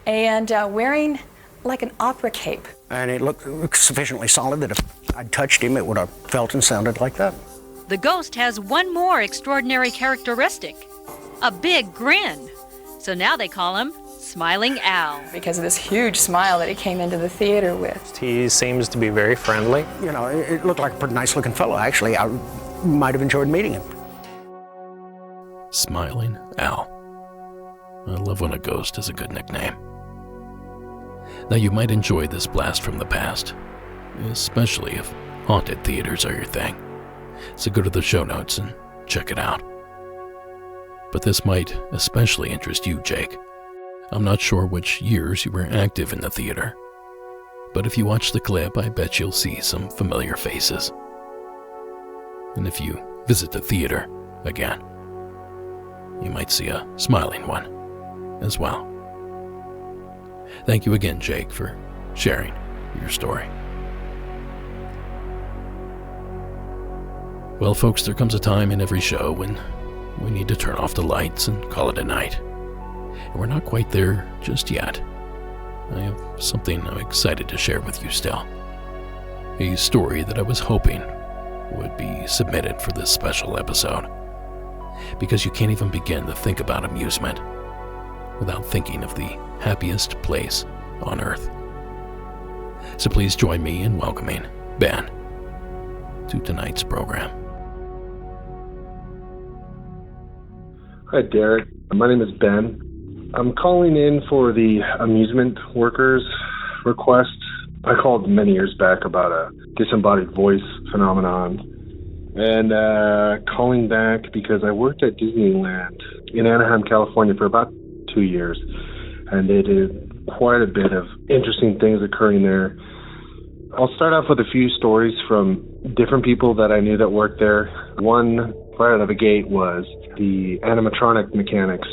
and wearing like an opera cape. And it looked sufficiently solid that if I'd touched him, it would have felt and sounded like that. The ghost has one more extraordinary characteristic, a big grin. So now they call him Smiling Al. Because of this huge smile that he came into the theater with. He seems to be very friendly. It looked like a pretty nice looking fellow, actually. I might have enjoyed meeting him. Smiling Al. I love when a ghost is a good nickname. Now you might enjoy this blast from the past, especially if haunted theaters are your thing. So go to the show notes and check it out. But this might especially interest you, Jake. I'm not sure which years you were active in the theater, but if you watch the clip, I bet you'll see some familiar faces. And if you visit the theater again, you might see a smiling one as well. Thank you again, Jake, for sharing your story. Well, folks, there comes a time in every show when we need to turn off the lights and call it a night. And we're not quite there just yet. I have something I'm excited to share with you still. A story that I was hoping would be submitted for this special episode. Because you can't even begin to think about amusement without thinking of the happiest place on earth. So please join me in welcoming Ben to tonight's program. Hi, Derek. My name is Ben. I'm calling in for the amusement workers request. I called many years back about a disembodied voice phenomenon. And calling back because I worked at Disneyland in Anaheim, California for about 2 years. And they did quite a bit of interesting things occurring there. I'll start off with a few stories from different people that I knew that worked there. One right out of the gate was the animatronic mechanics.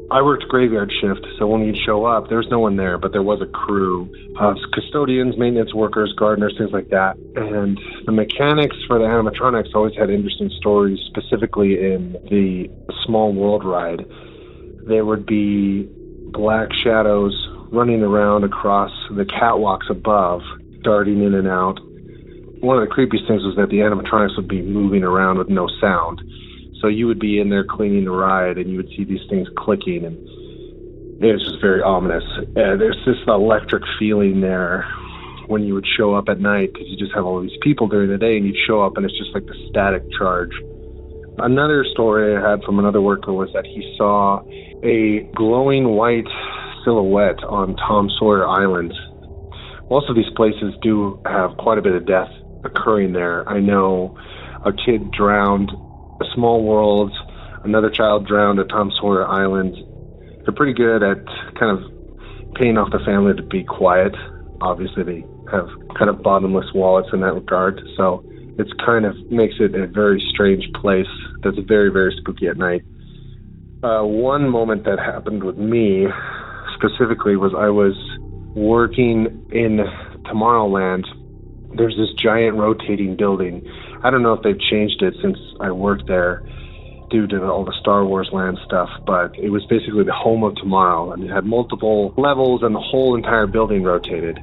I worked graveyard shift, so when you'd show up, there was no one there, but there was a crew of custodians, maintenance workers, gardeners, things like that. And the mechanics for the animatronics always had interesting stories, specifically in the Small World ride. There would be black shadows running around across the catwalks above, darting in and out. One of the creepiest things was that the animatronics would be moving around with no sound. So you would be in there cleaning the ride, and you would see these things clicking, and it was just very ominous. There's this electric feeling there when you would show up at night, because you just have all these people during the day, and you'd show up, and it's just like the static charge. Another story I had from another worker was that he saw a glowing white silhouette on Tom Sawyer Island. Most of these places do have quite a bit of death occurring there. I know a kid drowned a Small World, another child drowned at Tom Sawyer Island. They're pretty good at kind of paying off the family to be quiet. Obviously, they have kind of bottomless wallets in that regard, so it's kind of makes it a very strange place that's very, very spooky at night. One moment that happened with me specifically was I was working in Tomorrowland. There's this giant rotating building. I don't know if they've changed it since I worked there due to all the Star Wars land stuff, but it was basically the home of tomorrow, and it had multiple levels, and the whole entire building rotated.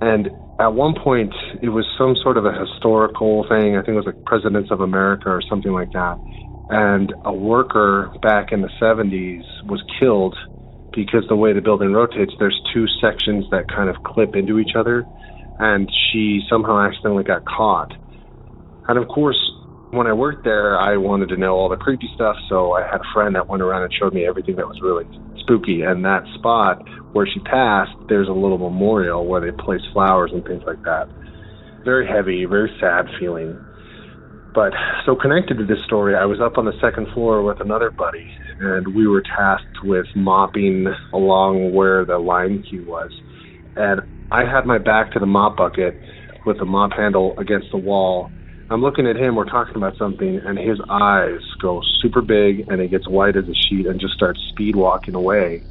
And at one point, it was some sort of a historical thing. I think it was like Presidents of America or something like that. And a worker back in the 70s was killed because the way the building rotates, there's two sections that kind of clip into each other, and she somehow accidentally got caught. And of course, when I worked there, I wanted to know all the creepy stuff, so I had a friend that went around and showed me everything that was really spooky. And that spot where she passed, there's a little memorial where they place flowers and things like that. Very heavy, very sad feeling. But so connected to this story, I was up on the second floor with another buddy, and we were tasked with mopping along where the line queue was. And I had my back to the mop bucket with the mop handle against the wall. I'm looking at him, we're talking about something, and his eyes go super big, and he gets white as a sheet and just starts speed walking away.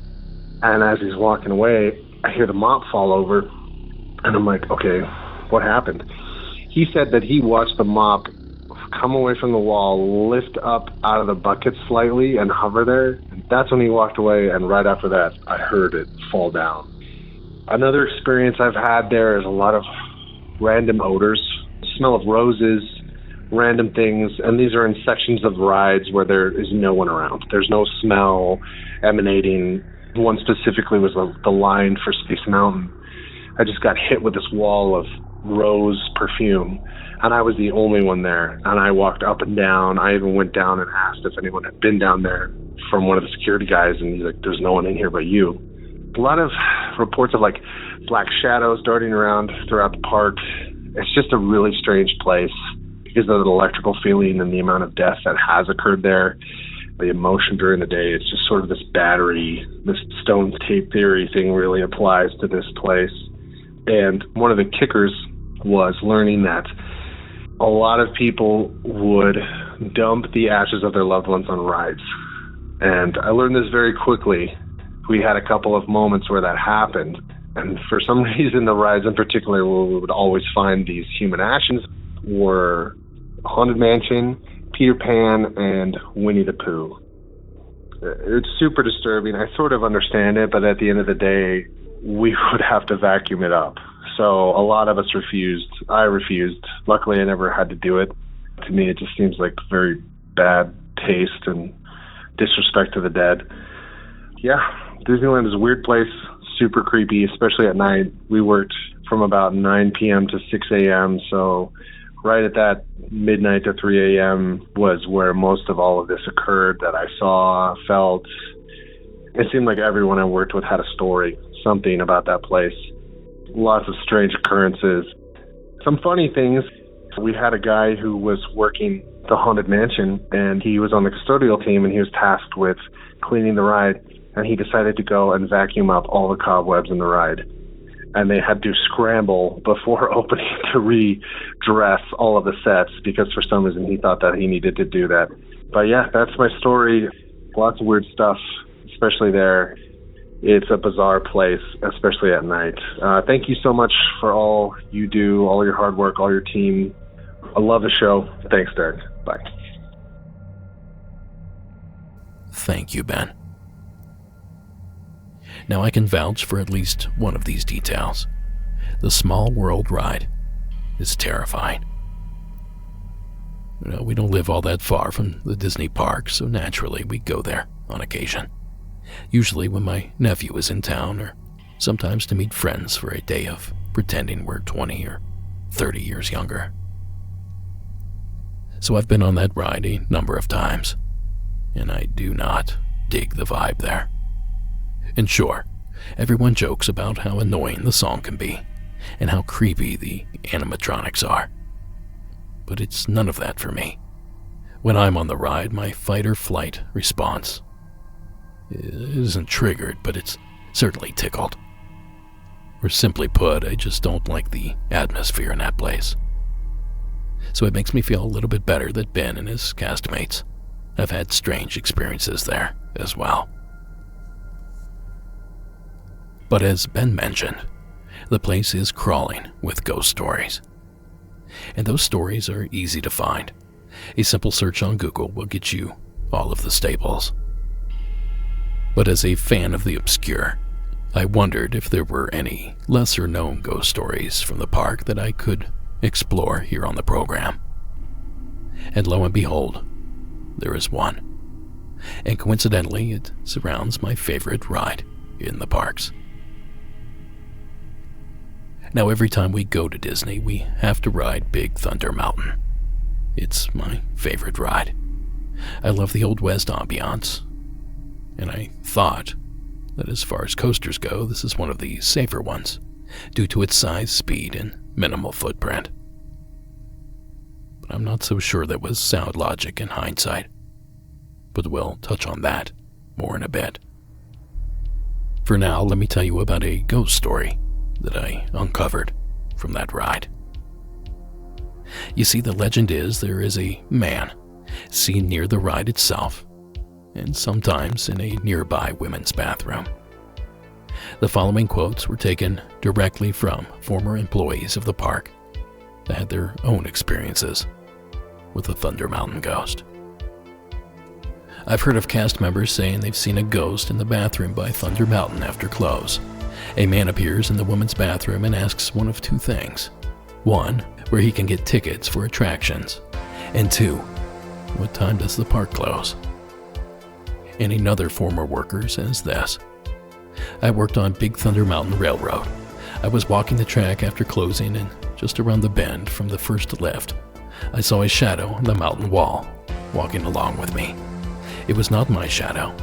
And as he's walking away, I hear the mop fall over, and I'm like, okay, what happened? He said that he watched the mop come away from the wall, lift up out of the bucket slightly, and hover there. And that's when he walked away, and right after that, I heard it fall down. Another experience I've had there is a lot of random odors, smell of roses, random things, and these are in sections of rides where there is no one around. There's no smell emanating. One specifically was the line for Space Mountain. I just got hit with this wall of rose perfume, and I was the only one there, and I walked up and down. I even went down and asked if anyone had been down there from one of the security guys, and he's like, there's no one in here but you. A lot of reports of like black shadows darting around throughout the park. It's just a really strange place because of the electrical feeling and the amount of death that has occurred there. The emotion during the day, it's just sort of this battery, this stone tape theory thing really applies to this place. And one of the kickers was learning that a lot of people would dump the ashes of their loved ones on rides. And I learned this very quickly. We had a couple of moments where that happened. And for some reason, the rides in particular where we would always find these human ashes were Haunted Mansion, Peter Pan, and Winnie the Pooh. It's super disturbing. I sort of understand it, but at the end of the day, we would have to vacuum it up. So a lot of us refused. I refused. Luckily, I never had to do it. To me, it just seems like very bad taste and disrespect to the dead. Yeah, Disneyland is a weird place, super creepy, especially at night. We worked from about 9 p.m. to 6 a.m., so right at that midnight to 3 a.m. was where most of all of this occurred that I saw, felt. It seemed like everyone I worked with had a story, something about that place. Lots of strange occurrences. Some funny things. We had a guy who was working the Haunted Mansion, and he was on the custodial team, and he was tasked with cleaning the ride, and he decided to go and vacuum up all the cobwebs in the ride. And they had to scramble before opening to redress all of the sets because for some reason he thought that he needed to do that. But yeah, that's my story. Lots of weird stuff, especially there. It's a bizarre place, especially at night. Thank you so much for all you do, all your hard work, all your team. I love the show. Thanks, Derek. Bye. Thank you, Ben. Now I can vouch for at least one of these details. The Small World ride is terrifying. We don't live all that far from the Disney park, so naturally we go there on occasion. Usually when my nephew is in town, or sometimes to meet friends for a day of pretending we're 20 or 30 years younger. So I've been on that ride a number of times, and I do not dig the vibe there. And sure, everyone jokes about how annoying the song can be, and how creepy the animatronics are. But it's none of that for me. When I'm on the ride, my fight or flight response isn't triggered, but it's certainly tickled. Or simply put, I just don't like the atmosphere in that place. So it makes me feel a little bit better that Ben and his castmates have had strange experiences there as well. But as Ben mentioned, the place is crawling with ghost stories. And those stories are easy to find. A simple search on Google will get you all of the staples. But as a fan of the obscure, I wondered if there were any lesser-known ghost stories from the park that I could explore here on the program. And lo and behold, there is one. And coincidentally, it surrounds my favorite ride in the parks. Now, every time we go to Disney, we have to ride Big Thunder Mountain. It's my favorite ride. I love the Old West ambiance, and I thought that as far as coasters go, this is one of the safer ones, due to its size, speed, and minimal footprint. But I'm not so sure that was sound logic in hindsight, but we'll touch on that more in a bit. For now, let me tell you about a ghost story that I uncovered from that ride. You see, the legend is there is a man seen near the ride itself, and sometimes in a nearby women's bathroom. The following quotes were taken directly from former employees of the park that had their own experiences with the Thunder Mountain ghost. I've heard of cast members saying they've seen a ghost in the bathroom by Thunder Mountain after close. A man appears in the woman's bathroom and asks one of two things. One, where he can get tickets for attractions. And two, what time does the park close? And another former worker says this. I worked on Big Thunder Mountain Railroad. I was walking the track after closing, and just around the bend from the first lift, I saw a shadow on the mountain wall, walking along with me. It was not my shadow.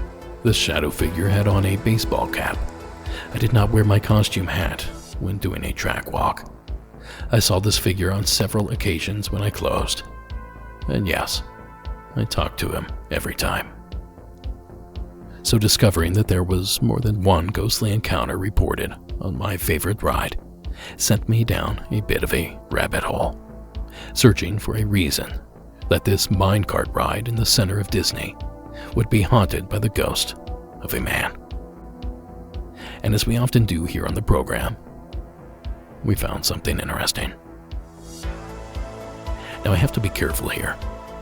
This shadow figure had on a baseball cap. I did not wear my costume hat when doing a track walk. I saw this figure on several occasions when I closed. And yes, I talked to him every time. So discovering that there was more than one ghostly encounter reported on my favorite ride sent me down a bit of a rabbit hole, searching for a reason that this minecart ride in the center of Disney would be haunted by the ghost of a man. And as we often do here on the program, we found something interesting. Now I have to be careful here,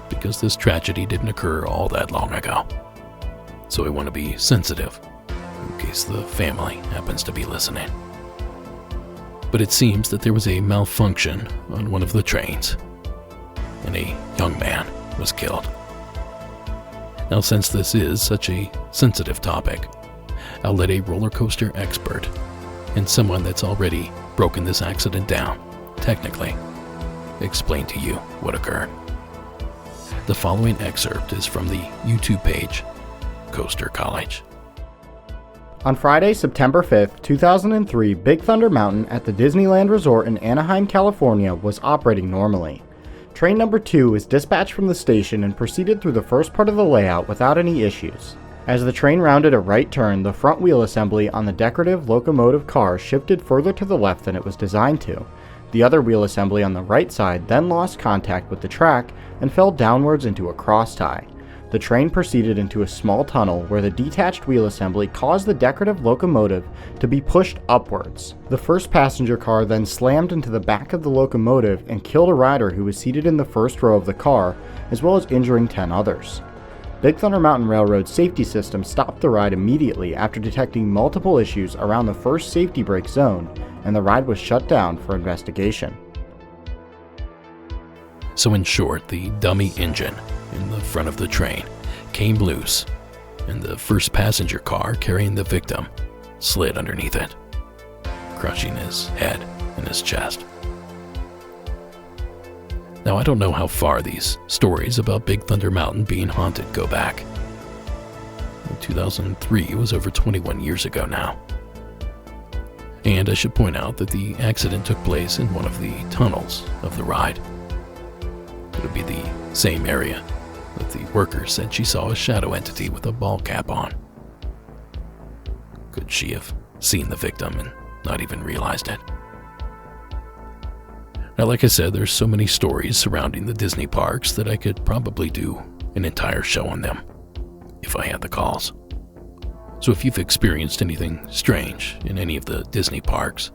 because this tragedy didn't occur all that long ago. So I want to be sensitive, in case the family happens to be listening. But it seems that there was a malfunction on one of the trains, and a young man was killed. Now, since this is such a sensitive topic, I'll let a roller coaster expert and someone that's already broken this accident down, technically, explain to you what occurred. The following excerpt is from the YouTube page, Coaster College. On Friday, September 5th, 2003, Big Thunder Mountain at the Disneyland Resort in Anaheim, California was operating normally. Train number 2 was dispatched from the station and proceeded through the first part of the layout without any issues. As the train rounded a right turn, the front wheel assembly on the decorative locomotive car shifted further to the left than it was designed to. The other wheel assembly on the right side then lost contact with the track and fell downwards into a cross tie. The train proceeded into a small tunnel where the detached wheel assembly caused the decorative locomotive to be pushed upwards. The first passenger car then slammed into the back of the locomotive and killed a rider who was seated in the first row of the car, as well as injuring 10 others. Big Thunder Mountain Railroad's safety system stopped the ride immediately after detecting multiple issues around the first safety brake zone, and the ride was shut down for investigation. So in short, the dummy engine in the front of the train came loose, and the first passenger car carrying the victim slid underneath it, crushing his head and his chest. Now, I don't know how far these stories about Big Thunder Mountain being haunted go back. In 2003 was over 21 years ago now. And I should point out that the accident took place in one of the tunnels of the ride. Could it be the same area that the worker said she saw a shadow entity with a ball cap on? Could she have seen the victim and not even realized it? Now, like I said, there's so many stories surrounding the Disney parks that I could probably do an entire show on them if I had the calls. So if you've experienced anything strange in any of the Disney parks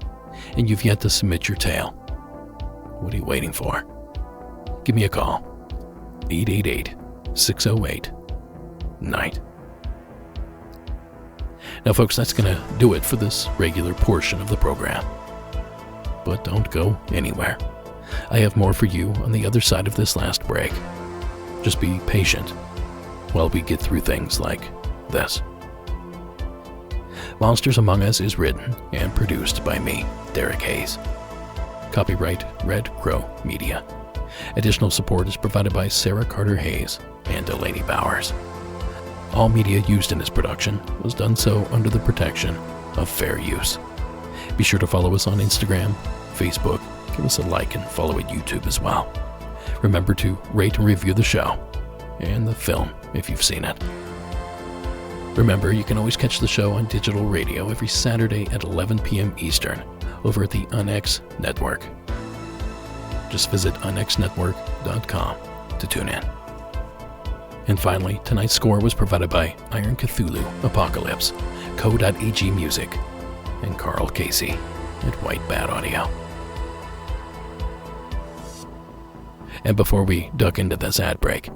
and you've yet to submit your tale, what are you waiting for? Give me a call. 888-608-NIGHT. Now, folks, that's going to do it for this regular portion of the program. But don't go anywhere. I have more for you on the other side of this last break. Just be patient while we get through things like this. Monsters Among Us is written and produced by me, Derek Hayes. Copyright Red Crow Media. Additional support is provided by Sarah Carter Hayes and Delaney Bowers. All media used in this production was done so under the protection of fair use. Be sure to follow us on Instagram, Facebook, give us a like, and follow at YouTube as well. Remember to rate and review the show and the film if you've seen it. Remember, you can always catch the show on digital radio every Saturday at 11 p.m. Eastern over at the UNX Network. Just visit unxnetwork.com to tune in. And finally, tonight's score was provided by Iron Cthulhu Apocalypse, Co.ag Music, and Carl Casey at White Bat Audio. And before we duck into this ad break,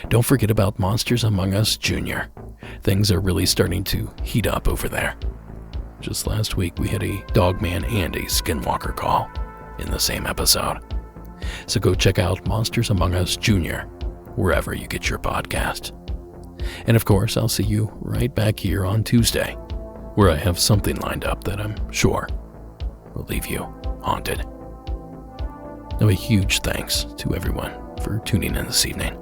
don't forget about Monsters Among Us Jr. Things are really starting to heat up over there. Just last week we had a Dogman and a Skinwalker call in the same episode. So go check out Monsters Among Us Jr. wherever you get your podcast. And of course, I'll see you right back here on Tuesday, where I have something lined up that I'm sure will leave you haunted. Now, a huge thanks to everyone for tuning in this evening,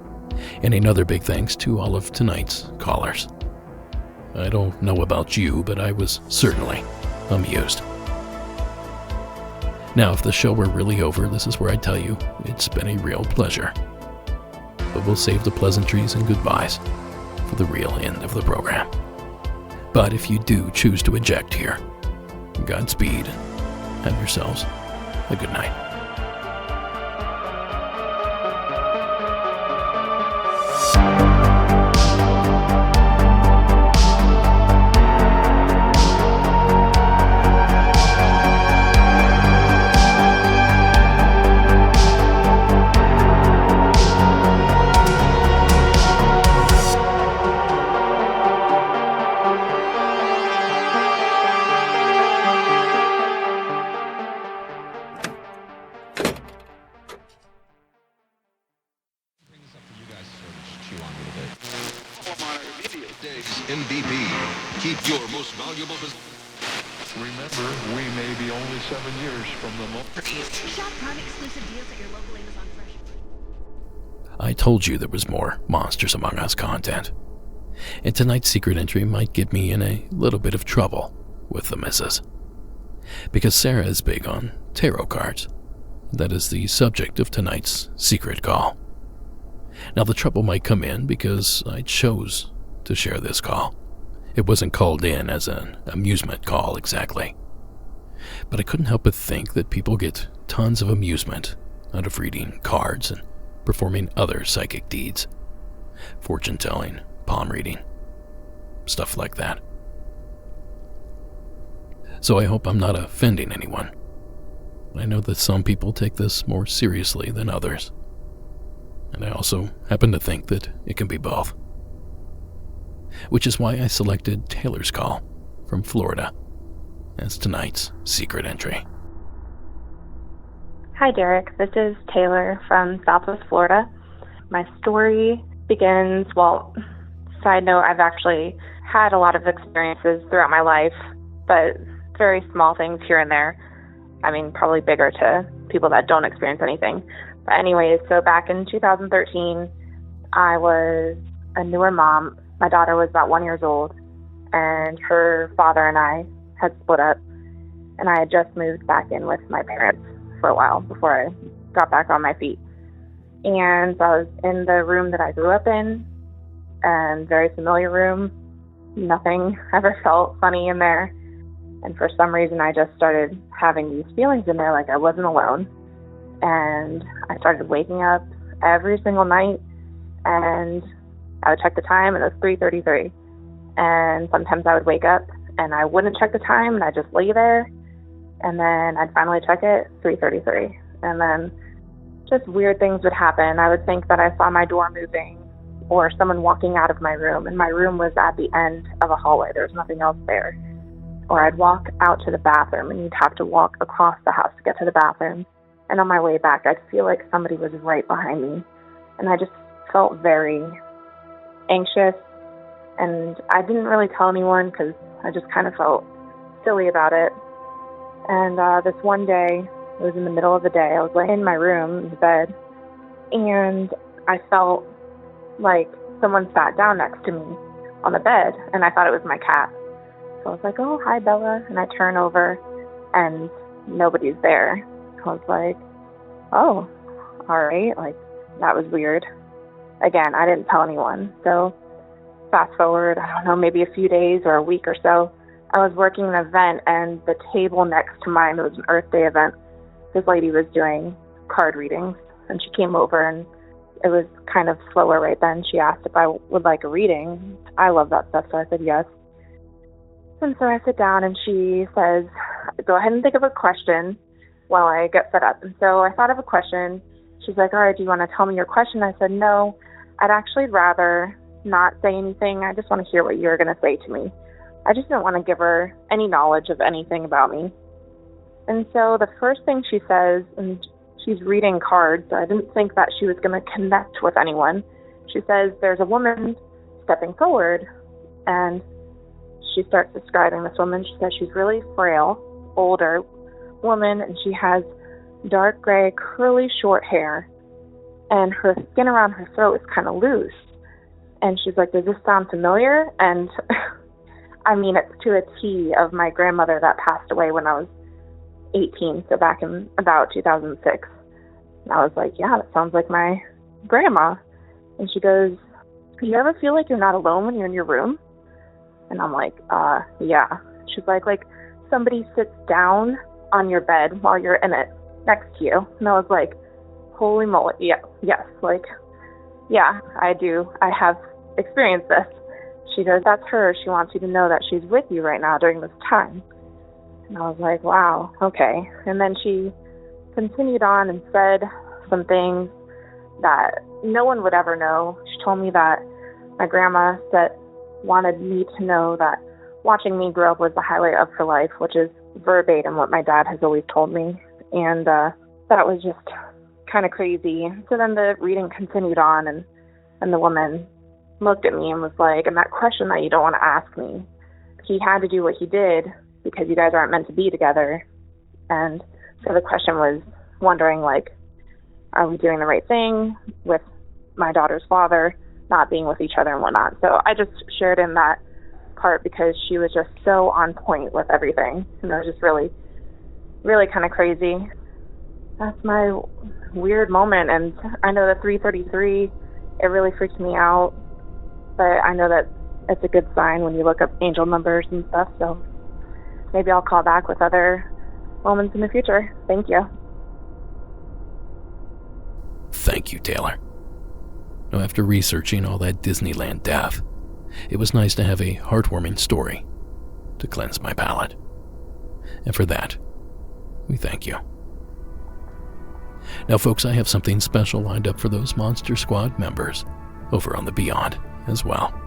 and another big thanks to all of tonight's callers. I don't know about you, but I was certainly amused. Now, if the show were really over, this is where I tell you it's been a real pleasure. But we'll save the pleasantries and goodbyes for the real end of the program. But if you do choose to eject here, Godspeed, and have yourselves a good night. Remember, we may be only 7 years from the moment. Shop Prime exclusive deals at your local Amazon Fresh. I told you there was more Monsters Among Us content. And tonight's secret entry might get me in a little bit of trouble with the missus. Because Sarah is big on tarot cards. That is the subject of tonight's secret call. Now, the trouble might come in because I chose to share this call. It wasn't called in as an amusement call exactly. But I couldn't help but think that people get tons of amusement out of reading cards and performing other psychic deeds. fortune telling, palm reading, stuff like that. So I hope I'm not offending anyone. I know that some people take this more seriously than others. And I also happen to think that it can be both. Which is why I selected Taylor's call from Florida as tonight's secret entry. Hi, Derek. This is Taylor from Southwest Florida. My story begins, side note, I've actually had a lot of experiences throughout my life, but very small things here and there. I mean, probably bigger to people that don't experience anything. But anyways, so back in 2013, I was a newer mom. My daughter was about 1 year old, and her father and I had split up, and I had just moved back in with my parents for a while before I got back on my feet. And I was in the room that I grew up in, and very familiar room. Nothing ever felt funny in there. And for some reason, I just started having these feelings in there like I wasn't alone. And I started waking up every single night, and I would check the time, and it was 3:33. And sometimes I would wake up, and I wouldn't check the time, and I'd just lay there. And then I'd finally check it, 3:33. And then just weird things would happen. I would think that I saw my door moving or someone walking out of my room, and my room was at the end of a hallway. There was nothing else there. Or I'd walk out to the bathroom, and you'd have to walk across the house to get to the bathroom. And on my way back, I'd feel like somebody was right behind me. And I just felt very anxious. And I didn't really tell anyone because I just kind of felt silly about it. And this one day, it was in the middle of the day, I was laying in my room in the bed, and I felt like someone sat down next to me on the bed, and I thought it was my cat. So I was like, oh, hi, Bella. And I turn over, and nobody's there. I was like, oh, all right. Like, that was weird. Again, I didn't tell anyone. So fast forward, I don't know, maybe a few days or a week or so, I was working an event, and the table next to mine, it was an Earth Day event, this lady was doing card readings, and she came over, and it was kind of slower right then. She asked if I would like a reading. I love that stuff, so I said yes. And so I sit down, and she says, go ahead and think of a question while I get set up. And so I thought of a question. She's like, all right, do you want to tell me your question? I said, no, I'd actually rather not say anything. I just want to hear what you're going to say to me. I just didn't want to give her any knowledge of anything about me. And so the first thing she says, and she's reading cards, so I didn't think that she was going to connect with anyone. She says, there's a woman stepping forward, and she starts describing this woman. She says she's really frail, older woman, and she has dark gray, curly, short hair, and her skin around her throat is kind of loose. And she's like, does this sound familiar? And I mean, it's to a T of my grandmother that passed away when I was 18, so back in about 2006. And I was like, yeah, that sounds like my grandma. And she goes, do you ever feel like you're not alone when you're in your room? And I'm like, yeah. She's like somebody sits down on your bed while you're in it next to you. And I was like, holy moly, yeah, yes, like, yeah, I do. I have experienced this. She goes, that's her. She wants you to know that she's with you right now during this time. And I was like, wow, okay. And then she continued on and said some things that no one would ever know. She told me that my grandma wanted me to know that watching me grow up was the highlight of her life, which is verbatim what my dad has always told me. And that was just kind of crazy. So then the reading continued on, and the woman looked at me and was like, and that question that you don't want to ask me, he had to do what he did because you guys aren't meant to be together. And so the question was wondering, like, are we doing the right thing with my daughter's father not being with each other and whatnot. So I just shared in that part because she was just so on point with everything. And it was just really, really kind of crazy. That's my weird moment. And I know that 333, it really freaked me out. But I know that it's a good sign when you look up angel numbers and stuff. So maybe I'll call back with other moments in the future. Thank you. Thank you, Taylor. Now, after researching all that Disneyland death, it was nice to have a heartwarming story to cleanse my palate. And for that, we thank you. Now, folks, I have something special lined up for those Monster Squad members over on the Beyond as well.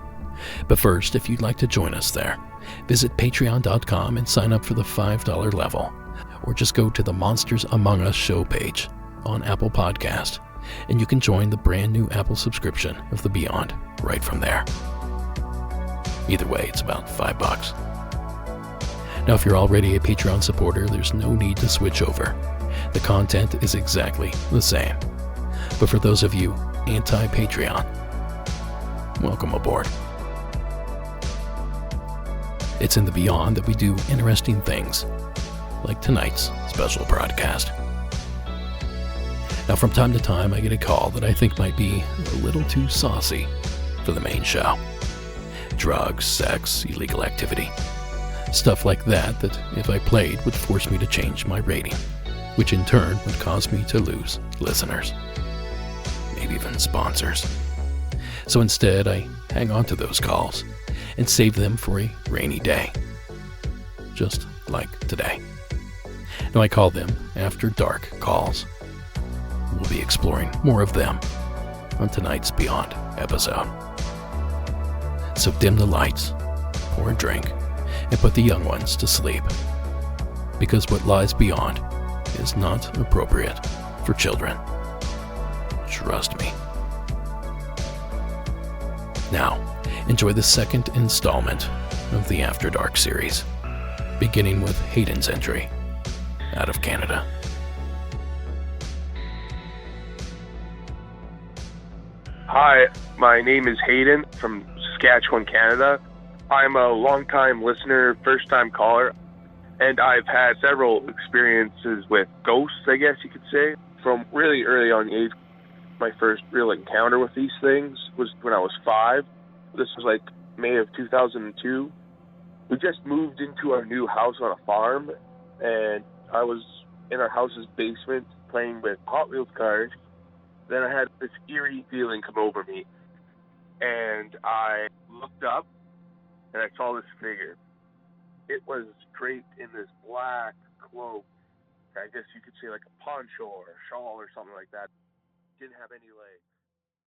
But first, if you'd like to join us there, visit patreon.com and sign up for the $5 level, or just go to the Monsters Among Us show page on Apple Podcast, and you can join the brand new Apple subscription of the Beyond right from there. Either way, it's about $5. Now, if you're already a Patreon supporter, there's no need to switch over. The content is exactly the same. But for those of you anti-Patreon, welcome aboard. It's in the Beyond that we do interesting things, like tonight's special broadcast. Now, from time to time, I get a call that I think might be a little too saucy for the main show. Drugs, sex, illegal activity. Stuff like that if I played would force me to change my rating, which in turn would cause me to lose listeners. Maybe even sponsors. So instead, I hang on to those calls and save them for a rainy day. Just like today. Now, I call them After Dark calls. We'll be exploring more of them on tonight's Beyond episode. So dim the lights, pour a drink, and put the young ones to sleep. Because what lies beyond is not appropriate for children. Trust me. Now, enjoy the second installment of the After Dark series, beginning with Hayden's entry out of Canada. Hi, my name is Hayden from Saskatchewan, Canada. I'm a long-time listener, first-time caller, and I've had several experiences with ghosts, I guess you could say, from really early on age. My first real encounter with these things was when I was 5. This was like May of 2002. We just moved into our new house on a farm, and I was in our house's basement playing with Hot Wheels cars. Then I had this eerie feeling come over me, and I looked up, and I saw this figure. It was draped in this black cloak. I guess you could say like a poncho or a shawl or something like that. Didn't have any legs.